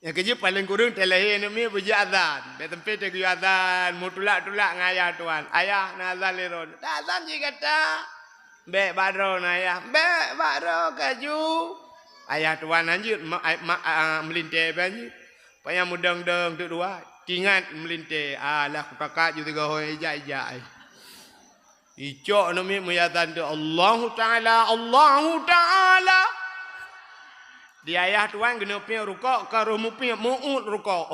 Yang kerja paling kurang terlahir ni puji azan. Di tempat tu azan, mutulak-tulak ngayah tuan. Ayah na azan liron. Tak azan je kata. Bek baro na ayah. Bek baro kaju. Ayah tuan anjir melintir banjir. Payah mudang-dang tu dua. Tingat melintir. Alah kakak ju tiga hoi ijak-ijak. Icok nami muyazan tu Allahu Ta'ala. Allahu Ta'ala. Di ayah tuan kena piak rukuk. Kalau mu piak mu'ud rukuk.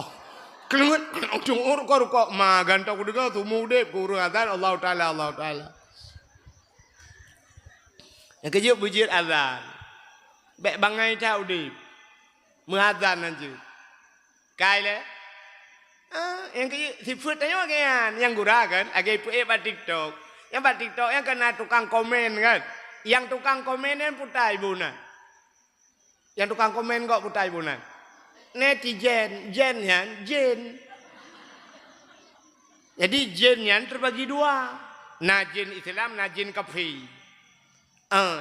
Kelengat. Ujung rukuk. Ma gantau ku dengar tu mudib. Kurung azan Allahu Ta'ala. Allahu Ta'ala. Yang kerja bujir azan. Bek bangai tahu dip. Mengazan aja. Kaila. Yang kerja sifat tanya kan. Yang gurah kan. Agai pu'e pada TikTok. Yang pada TikTok yang kena tukang komen kan. Yang tukang komen yang putai ibunan. Yang tukang komen kok putai ibunan. Netizen, jen. Jadi jen yang terbagi dua. Najin Islam, najin kafir.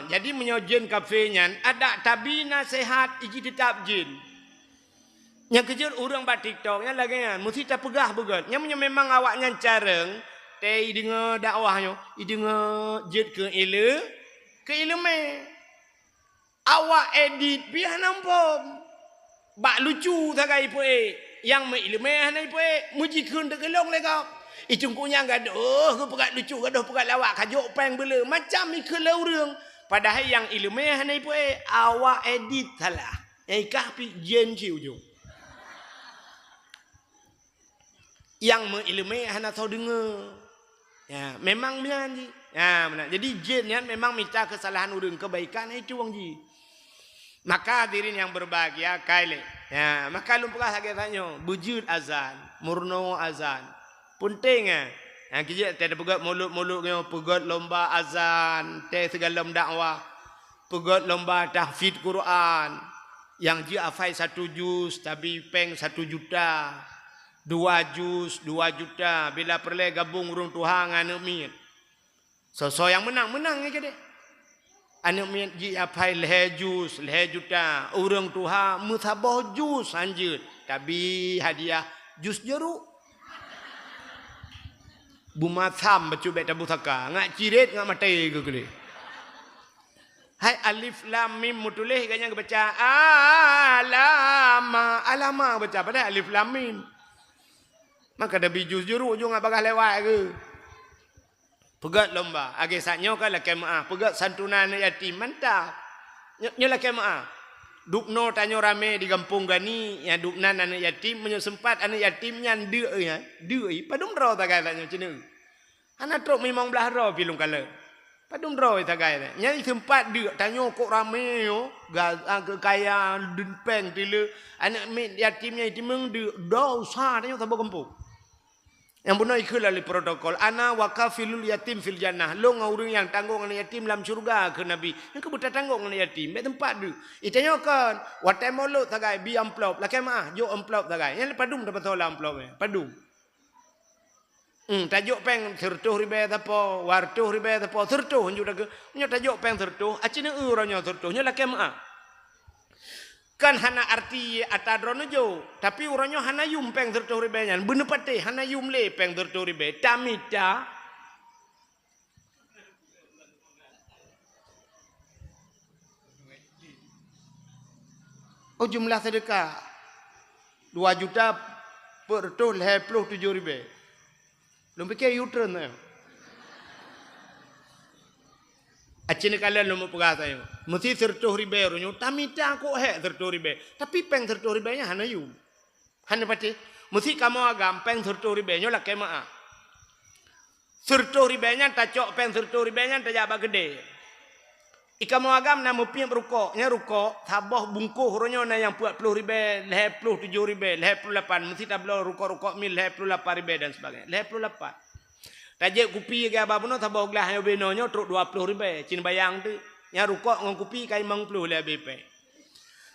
Jadi menyojen kafirnya ada tabi nasihat iji tetap jin. Yang kejar orang pada TikTok yang lagi kan. Mesti tak pegah begat. Yang memang awaknya careng. Teh dengar dakwahnya, dengar jet ke ilmu. Awak edit biar nampak. Bak lucu tak kai poe. Yang me ilmu hanai poe, muji kun tergelong lekau. Icungkunya gaduh, ke pegat lucu, gaduh pegat lawak, kajuk peng bela. Macam ikut laurung. Padahal yang ilmu hanai poe, awak edit salah. Yang ikah pi jen ci ujung. Yang mengilmu hana tahu dengar. Ya, memang menyanyi. Ya, benar. Jadi jin yang memang minta kesalahan urang kebaikan itu wong ji. Maka hadirin yang berbahagia kaile. Ya, maka lumpah lagi tanya, bujud azan, murno azan. Penting ah. Yang kita tidak pegat mulut-mulut pegat lomba azan, teh segala dakwah. Pegat lomba tahfidz Quran. Yang dia hafal 1 juz tapi peng 1 juta. 2 juz, 2 juta. Bila perle gabung urung Tuhan anak mit. So yang menang aja deh. Anak mit ji apa leh juta. Urung Tuhan musabah juz anjir. Tapi hadiah juz jeruk. Bumatham bacu bet tabu saka. Ngak cirit ngak mati ke kali. Hai alif lam mim mutulih kanya baca alama baca pada alif lam mim. Maka ada bijus jeruk je ngak bagah lewat ke. Pegat lomba. Agi saknyo kan lah kemaah. Pegat santunan yatim. Mantap. Nyolah kemaah. Dukno tanyo rame di kampung gani. Yang duknan anak yatim. Sempat anak yatimnya dek. Dek. Padum roh tak kaya taknya cina. Anak truk memang belah roh pilung kala. Padum roh tak kaya. Yang sempat dek. Tanyo kok rame yo. Kaya denpeng tila. Anak yatimnya itu memang dek. Dah usah tanyo tak kampung. Yang benar ikut lalui protokol. Ana wakafilul yatim fil jannah. Lo ngurung yang tanggung anak yatim dalam syurga ke Nabi. Yang kebuta tanggung anak yatim. Di tempat tu. Itanya kan. Watai molot tagai. Bi amplop. Lakai maah. Jo amplop tagai. Yang padung dapat tolak amplop. Padung. Tajuk peng tertuh ribe tapo. Wartuh ribe tapo. Tertuh. Nyo tajuk peng tertuh. Acina uranya tertuh. Nyo lakai maah. Kan hana arti atadrono jo, tapi uranyo hana yum peng tertuh ribe nyan. Bener pate hana yum le peng tertuh ribe. Tamita. Oh jumlah sedekah 2 juta per tu 27 ribe. Belum pikir U-turn ya. Acini kalian lu mau pegang saya. Mesti tertuh ribe runyo. Tamita kok tertuh ribe. Tapi peng tertuh ribe nya hana yum. Hana pati. Mesti kamu agam peng tertuh ribe nya lah kema. Tertuh ribe nya tacok peng tertuh ribe nya tajaba gede. Ikamu agam na mupiang ruko. Nya ruko. Taboh bungkuh runyo na yang 40 ribe. 27 ribe. 58. Mesti tablo ruko-ruko mil 58 ribe dan sebagainya. 58. Tajek kupi ke apa pun tabau gelah yang benonyo truk 20 ribe. Cin bayang tu. Yang rukuk dengan kupi kai 50 le BP.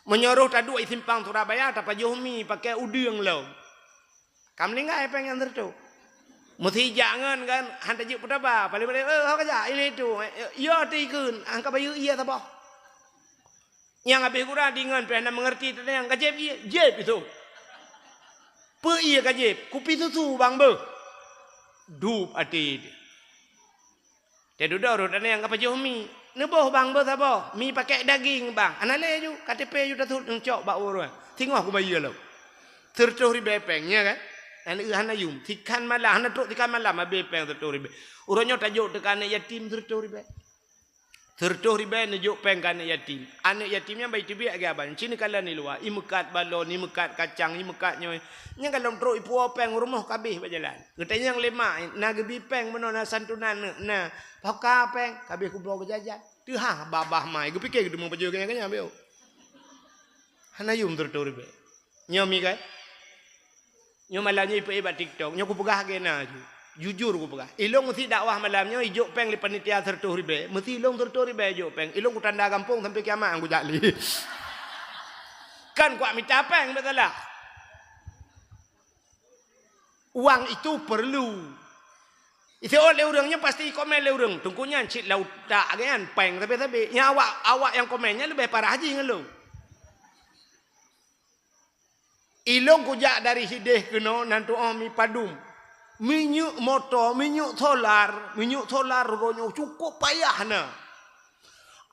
Menyuruh tadu simpang Surabaya tak pajohmi pakai udang lo. Kam lingga apa yang tertu. Mesti jangan kan hantar juk putaba. Paling-paling kerja ini tu. Ya tikun angka bayu iya tabah. Yang habis kurang dengan pernah mengerti tu yang kajep iya. Jep itu. Pe iya kajep. Kupi susu bang be. Dup ati. Dia dah urut ana yang apa jomi. Neboh bang ber apa? Mi pakai daging bang. Ana le ju KTP ju dah tu cok bak urut. Tengok aku bayi lo. Tertuh ribe pengnya kan. Ana hana yum. Tikan malah hana truk tikan malah abe peng tertuh ribe. Urutnya tajuk tekan yatim tertuh ribe. Tertuh ribe najuk peng kan yatim. Anak yatimnya bayi tibi agak abang. Cini kala ni luar. Imekat balon, imekat kacang, imekat nyoy. Nya kalau truk ipu peng rumah kabeh berjalan. Ngetanya yang lima, na gebi peng meno na santunan na. Paka peng kabeh ku bawa jajan. Tu ha babah mai. Gu pikir gitu mau baju kanya beo. Hana yum tertuh ribe. Nyo mi kan. Nyo malanya ipu ibat TikTok. Nyo ku pegah kena ju. Jujur ku pegah. Ilong mesti dakwah malamnya ijuk peng li panitia tertuh ribe. Mesti ilong tertuh ribe ijuk peng. Ilong ku tanda kampung sampai kiamat aku jali. Kan ku minta peng betul lah. Uang itu perlu. Itu oleh orangnya pasti komen le orang. Tungkunya cik laut tak kan peng tapi nya awak yang komennya lebih parah haji dengan lo. Ilong ku jak dari hideh kena nantu mi padum. Minyak motor, minyak solar ronyo cukup payah na.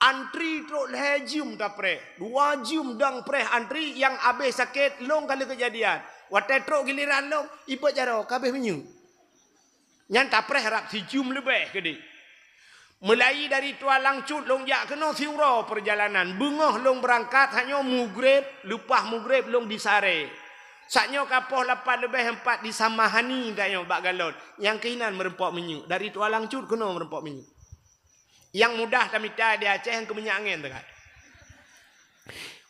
Antri truk lejum tak pre. 2 jam dang pre antri yang habis sakit long kali kejadian. Watai truk giliran long ibu jaro kabeh minyak. Yang tak pre harap si jam lebih ke di. Mulai dari Tua Langcut long jak kena siuro perjalanan. Bengah long berangkat hanya mugrib, lupah mugrib long disare. Saknya kapoh 8 lebih 4 di Samahani tanya bak galon. Yang keinan merempok minyak. Dari Tua Langcut kena merempok minyak. Yang mudah tamita di Aceh yang ke minyak angin dekat.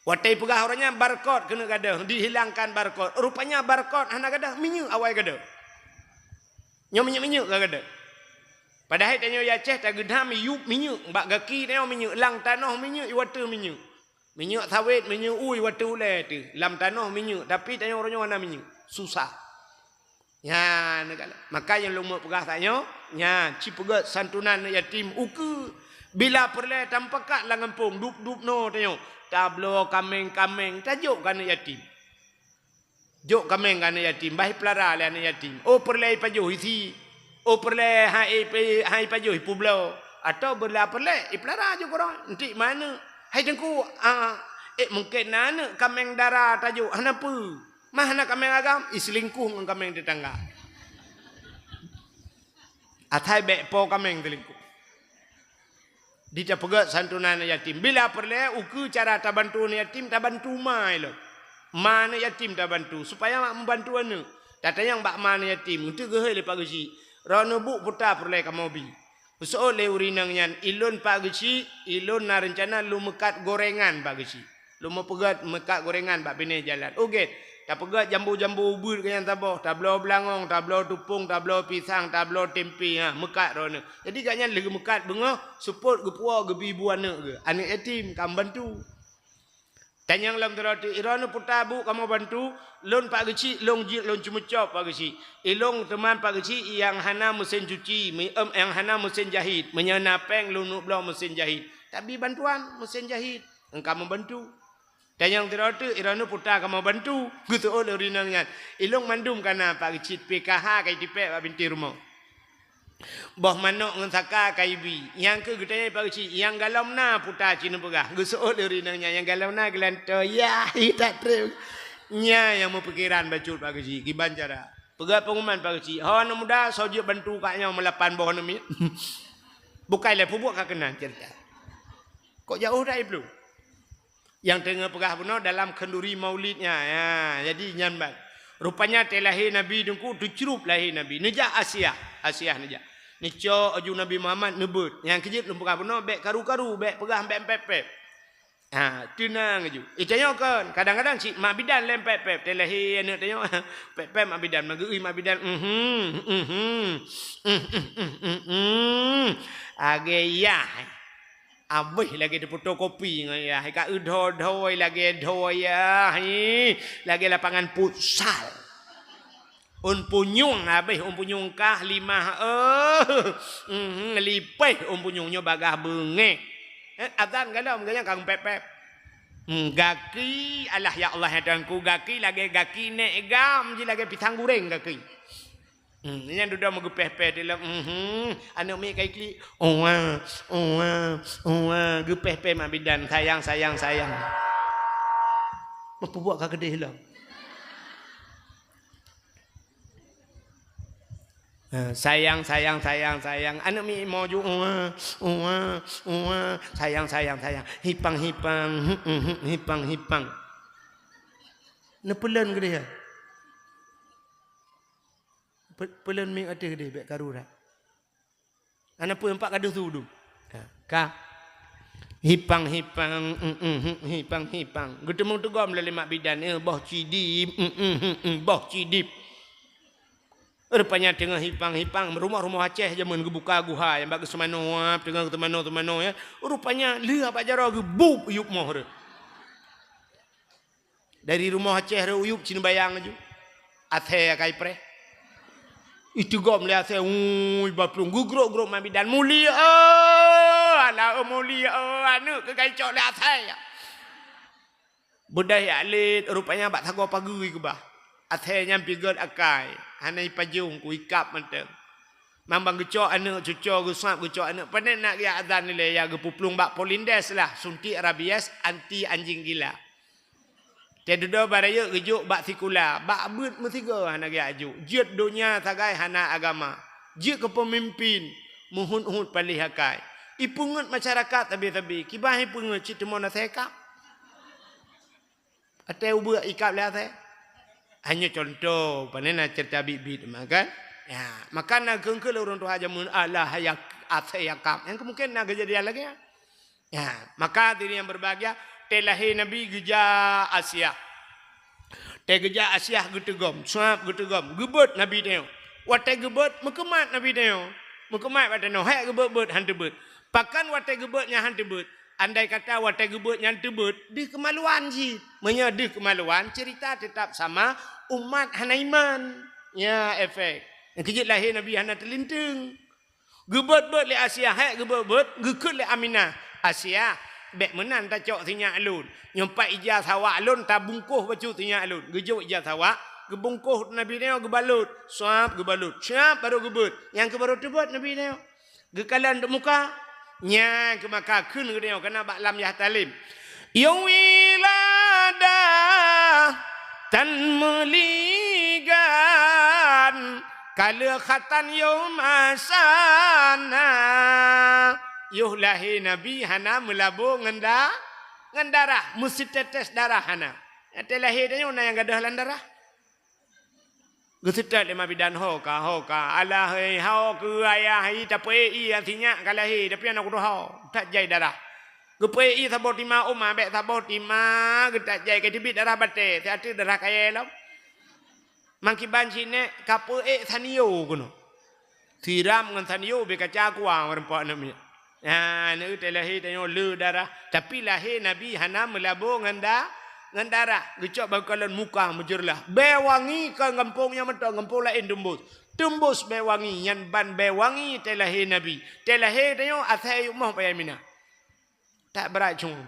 Watai pegah orangnya barcode kena gadah. Dihilangkan barcode. Rupanya barcode hana gadah minyak awal gadah. Nyo minyak ke gadah. Padahal tanya di Aceh tak gadah minyak. Bak gaki tanya minyak. Lang tanah minyak, iwata minyak. Minyak sawit, minyak ui, waktu ulai tu. Lam tanah minyak. Tapi tanya orangnya mana minyak. Susah. Ya, negara. Maka yang lumut pegah tanya. Ya, cipegat santunan yatim. Uke. Bila perlai tanpa kat lah ngampung. Dup-dup no tanya. Tablo kameng-kameng. Tajuk kan yatim. Jok kameng kan yatim. Bahi pelara lah anak yatim. Oh perlai pajuh isi. Oh perlai hai pajuh ipu belau. Atau berlah perlai. Pelara je korang. Nanti mana? Hai tengku, mungkin nana kameng darah tajuk, kenapa? Mana kameng agam? Iselingkuh dengan kameng tetangga. Atai bekpo kameng telingkuh. Dia pegat santunan yatim. Bila perlu, uku cara tabantu yatim, tabantu mai lo. Mana yatim tabantu supaya mak membantu anu. Tata yang bak mana yatim, untuk gehel lepas gaji. Rana buk putar perlu kamu bi. So le urinang yan ilun pagisi ilun na rencana lu mekat gorengan pagisi lu mau pegat mekat gorengan bak bini jalan uget Tak pegat jambu-jambu ubud ke yang tabah. Tablo belangong, tablo tupung, tablo pisang, tablo tempe. Ha, mekat rona. Jadi katnya lagi mekat bengah, support ke puak ke bibu anak ke. Anak yatim, kamu bantu. Tanya lam terati, irana putabu kamu bantu, lon pak kecil, long jil, lon cuma cop pak kecil. Ilong teman pak kecil yang hana mesin cuci, yang hana mesin jahit, menyenapeng lunuk belau mesin jahit. Tapi bantuan mesin jahit, engkau membantu. Tanya terati, irana puta kamu bantu, gitu oleh rinangan. Ilong mandum kana pak kecil PKH kai tipek pak binti rumah. Boh manok ngan saka kaibi yang ke gedanya pak kecil yang galam na puta cina pegah gesok dari nanya yang galam na gelanto ya tak trem nya yang mau pikiran bacut pak kecil kiban cara pegah pengumuman pak kecil hawan muda sojok bantu kaknya melapan boh nami bukai le pubuk kak kena cerita kok jauh dah belum yang tengah pegah benar dalam kenduri maulidnya ya jadi nyambat rupanya telahi nabi dengku dicerup lahi nabi nejak Asia nejak Nico aju Nabi Muhammad nebut. Yang kejip lumpur apa bek karu-karu, bek pegah, bek pep-pep. Ha, tenang aju. Itanya kan, kadang-kadang si mak bidan lem pep-pep. Telahi anak tanya pep-pep mak bidan, magui mak bidan. Age ya. Abih lagi di fotokopi ya. Ka udho-dho lagi dho ya. Lagi lapangan futsal. Punyung habis punyung kah limah lipeh punyungnya bagah bengek azan galam gaya kang pep-pep gaki alah ya Allah hadangku gaki lagi gaki nek gam je lagi pisang goreng gaki yang duda mau gepeh-peh dalam anak mi kai kli gepeh-peh mak bidan sayang apa buat ka gede lah sayang anak mi mau ju sayang hipang nepelan gede ya pelan mi ada gede bek karura anak pun empat kadu sudu ka hipang getemu tegam lele mak bidan boh cidip rupanya tengah hipang rumah-rumah Aceh zaman gebuka guha yang bagus semano tengah temano ya rupanya lihat apa jara gebub uyup moh dari rumah Aceh uyup cina bayang aju athe kai pre itu gom le athe baplung gugrok mabidan mulia ala mulia anu ke kai cok le athe budaya alit rupanya bak thago pagi ke bah athe nyampi god akai hanai pajung ku ikap menteng mambang gecok anak cucok gusap gecok anak panen nak ya azan ni le ya gepuplung bak polindes lah suntik rabies anti anjing gila tedodo baraya gejuk bak sikula bak beut mesiga anak ya aju jet dunia sagai hana agama jet kepemimpin muhun-hun palih akai ipungut masyarakat tabi-tabi kibah ipungut citemona sekap ate ubu ikap le ate hanya contoh panena cerita bibit makan ya makan nak kengkel orang tua jamun Allah ya atayakam yang kemungkinan nak kejadian lagi ya maka diri yang berbahagia telahi nabi geja Asia geja Asia getegom suap getegom gebet nabi teo wate gebet mekemat nabi teo mekemat wate no hek gebet hantebet pakan wate gebetnya hantebet andai kata watai gebut yang tebut di kemaluan sih menyedih kemaluan cerita tetap sama umat hana iman ya efek yang kejut lahir nabi hana terlintang gebut le Asia hek gebut gekut le Aminah Asia bek menan ta cok tinya alun nyompak ijaz hawa alun ta bungkuh baju tinya alun gejuk ijaz hawa gebungkuh nabi neo gebalut suap gebalut siap baru gebut yang ke baru tebut nabi neo gekalan dek muka nya ke maka kun ke dia kena bak lam yah talim yawilada tan meligan kala khatan yaum asana yuh lahi nabi hana melabu ngendarah mesti tetes darah hana ate lahir dia yang gadah lan darah Gusitat lima bidan hoka Allah hau ke ayah tapi artinya kalahi tapi anak roh tak jai darah gepe sabot lima umma be sabot lima getak jai ke tibit darah bate tiati darah kaya lam Mangkiban sini kapo thaniyo kuno. Tiram ngan thaniyo be kaca kuang rempok namanya. Ne lahir tanya le darah tapi lahir Nabi hana melabo nganda darah. Gecok bakalan muka menjerlah. Be wangi ke ngempungnya mentang ngempung lain tembus be wangi yan ban be wangi lahir Nabi. Lahir tanya athai umah payamina. Tak beracung.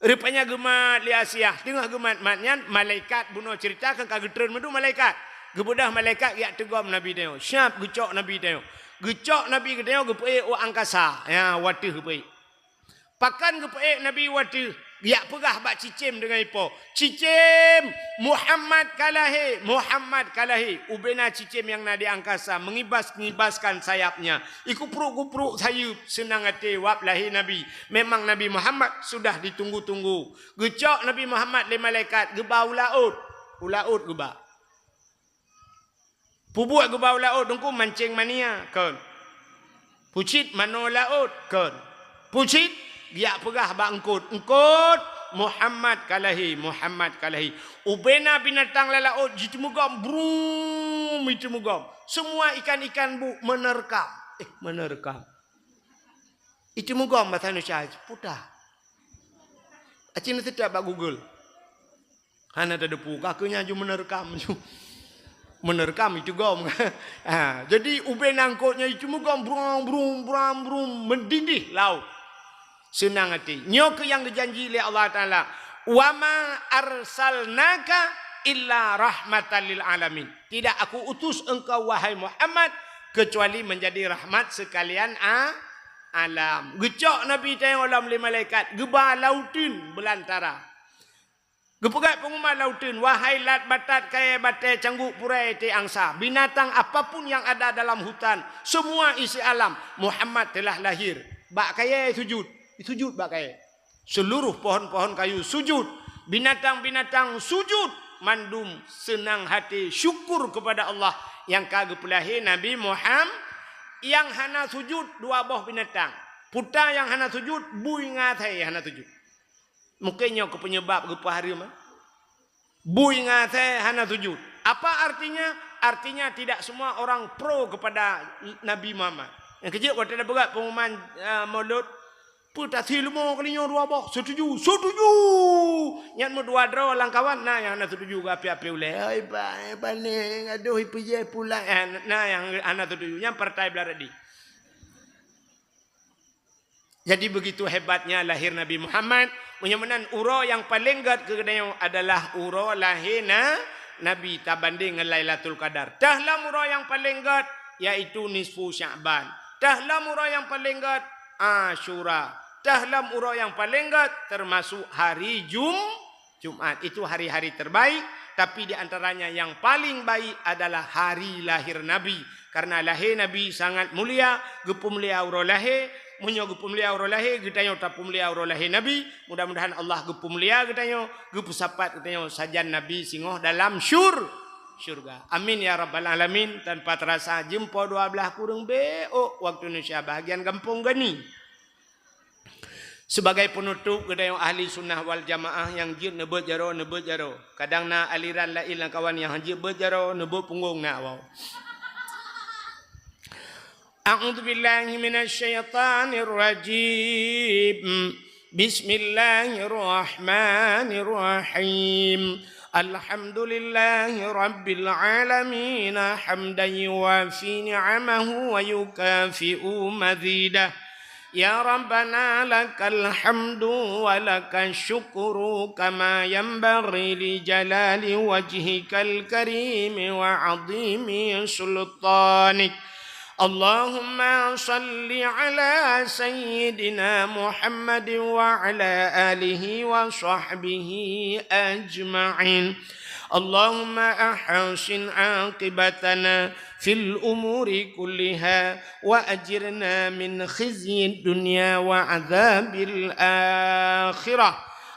Rupanya gemat li Asia. Tengah gemat matnya malaikat bunuh cerita kan kagetren medu malaikat. Gebudah malaikat yak tegom Nabi tengok. Syap gecok Nabi tengok. Gecok Nabi tengok gepe o angkasa. Ya watih gepe. Pakan gepe Nabi watih. Yak pegah bak cicim dengan ipo. Cicim Muhammad kalahi. Ubena cicim yang nadi angkasa mengibaskan sayapnya. Kupruk sayup senang hati wap lahir Nabi. Memang Nabi Muhammad sudah ditunggu-tunggu. Gecok Nabi Muhammad le malaikat gebau laut. Ulaut gebau. Pubuat gebau laut dengku mancing mania kan. Pucit mano laut kan. Pucit dia pegah bangkut. Engkut Muhammad kalahi. Ubena binatang laut jitumugam brum jitumugam. Semua ikan-ikan bu menerkam. Itumugam bahasa Indonesia putah. Acin tidak bak Google. Hana ada depu kakunya ju menerkam ju. Menerkam itu gom. Jadi ubena angkutnya itumugam brum mendidih laut. Senang hati. Nyok yang dijanji oleh Allah Ta'ala. Wa ma arsalnaka illa rahmatan lil alamin. Tidak aku utus engkau wahai Muhammad kecuali menjadi rahmat sekalian alam. Gecok Nabi tengok alam li malaikat. Geba lautin belantara. Gepegat pengumuman lautin. Wahai lat batat kaya batai cangguk purai te angsa. Binatang apapun yang ada dalam hutan. Semua isi alam. Muhammad telah lahir. Bak kaya sujud. Sujud bakai. Seluruh pohon-pohon kayu sujud. Binatang-binatang sujud. Mandum senang hati syukur kepada Allah yang kagak pelahir Nabi Muhammad yang hana sujud dua buah binatang. Puta yang hana sujud bui ngatai hana sujud. Mungkinnya ke penyebab ke hari mah. Bui ngatai hana sujud. Apa artinya? Artinya tidak semua orang pro kepada Nabi Muhammad. Yang kecil waktu ada berat pengumuman Maulud. Putar silmo kalinya dua boh setuju yang mau dua draw lang kawan yang anak setuju api-api uleh ai paning aduh ipuje pula yang anak setuju yang partai belaradi. Jadi begitu hebatnya lahir Nabi Muhammad. Menyamanan uro yang paling gat kegedean adalah uro lahir Nabi tabanding dengan Lailatul Qadar. Dahlam uro yang paling gat yaitu nisfu Sya'ban. Dahlam uro yang paling gat Asyura. Dahlam uro yang paling gat termasuk hari Jumat. Itu hari-hari terbaik. Tapi di antaranya yang paling baik adalah hari lahir Nabi. Karena lahir Nabi sangat mulia. Gepum mulia uro lahir. Munyo gepum mulia uro lahir. Getanyo tapum mulia uro lahir Nabi. Mudah-mudahan Allah gepum mulia getanyo. Gepu sapat getanyo sajan Nabi singoh dalam syurga. Amin ya rabbal alamin. Tanpa terasa jempo dua belah kurung waktu Indonesia bahagian kampung gani. Sebagai penutup kedai ahli sunnah wal jamaah yang jir nebut jaro. Kadang na aliran lain lang kawan yang jir berjaro nebut punggung na wow. A'udzu billahi minasyaitonir rajim. Bismillahirrahmanirrahim. Alhamdulillahi rabbil alamin hamdan yuwafi ni'amahu wa yukafi'u mazidah. Ya Rabbana lakal hamdu wa lakal syukru kama yanbaghi li jalali wajhikal karim wa azimi sultanik. Allahumma salli ala sayyidina Muhammad wa ala alihi wa sahbihi ajma'in. اللهم أحسن عاقبتنا في الأمور كلها وأجرنا من خزي الدنيا وعذاب الآخرة.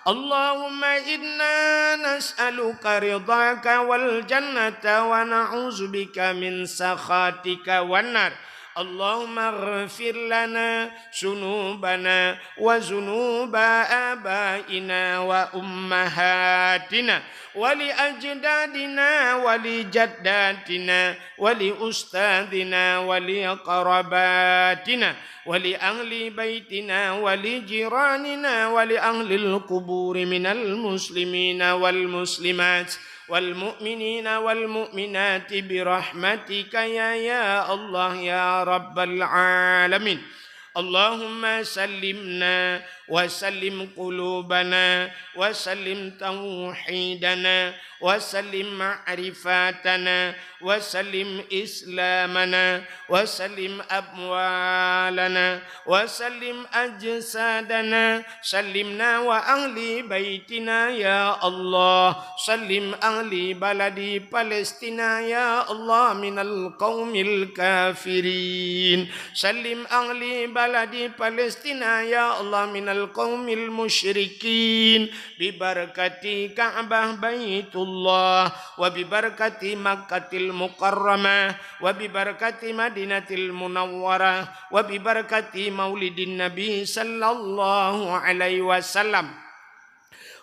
اللهم إنا نسألك رضاك والجنة ونعوذ بك من سخطك والنار. اللهم اغفر لنا ذنوبنا وذنوب آبائنا وأمهاتنا ولأجدادنا ولجداتنا ولأستاذنا ولأقرباتنا ولأهل بيتنا ولجيراننا ولأهل القبور من المسلمين والمسلمات والمؤمنين والمؤمنات برحمتك يا الله يا رب العالمين. اللهم سلمنا وسلم قلوبنا وسلم توحيدنا وسلم معرفاتنا وسلم إسلامنا وسلم أموالنا وسلم أجسادنا سلمنا وأهل بيتنا يا الله سلم أهل بلدي فلسطين يا الله من القوم الكافرين سلم أهل بلدي فلسطين يا الله من القوم المشركين ببركة كعبة بيت الله وببركة مكة المكرمة وببركة مدينة المنورة وببركة مولد النبي صلى الله عليه وسلم.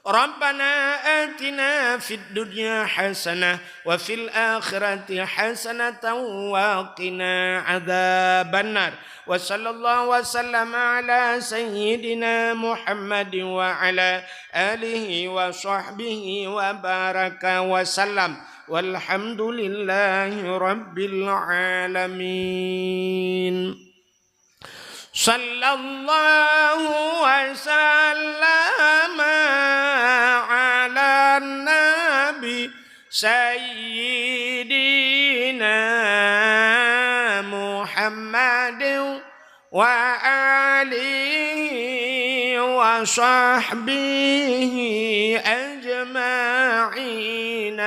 ربنا آتنا في الدنيا حسنة وفي الآخرة حسنة وقنا عذاب النار وصلى الله وسلم على سيدنا محمد وعلى آله وصحبه وبارك وسلم والحمد لله رب العالمين. صلى الله وسلم على النبي سيدنا محمد وآله وصحبه أجمعين.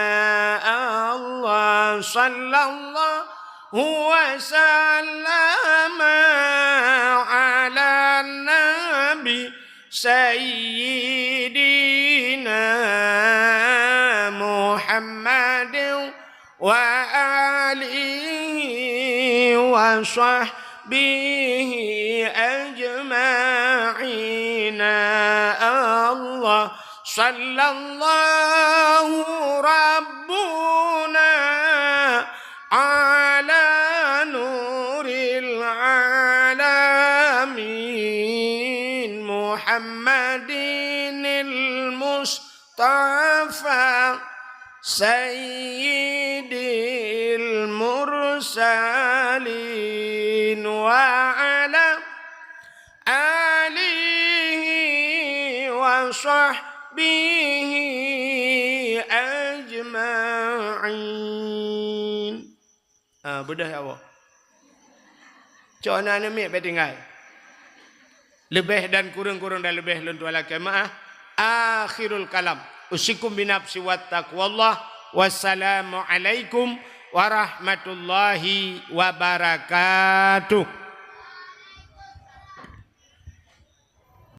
الله صلى الله وسلم على النبي سيدنا محمد وآله وصحبه أجمعين. الله صلى الله ربنا على نور العالمين محمد المصطفى سيد المرسلين وعلى آله وصحبه أجمعين. Bedah ya Allah. Cona ni pe tinggal. Lebih dan kurang-kurang dan lebih lentu ala kemaah. Akhirul kalam. Usikum binafsi wa taqwallah. Wassalamualaikum warahmatullahi wabarakatuh.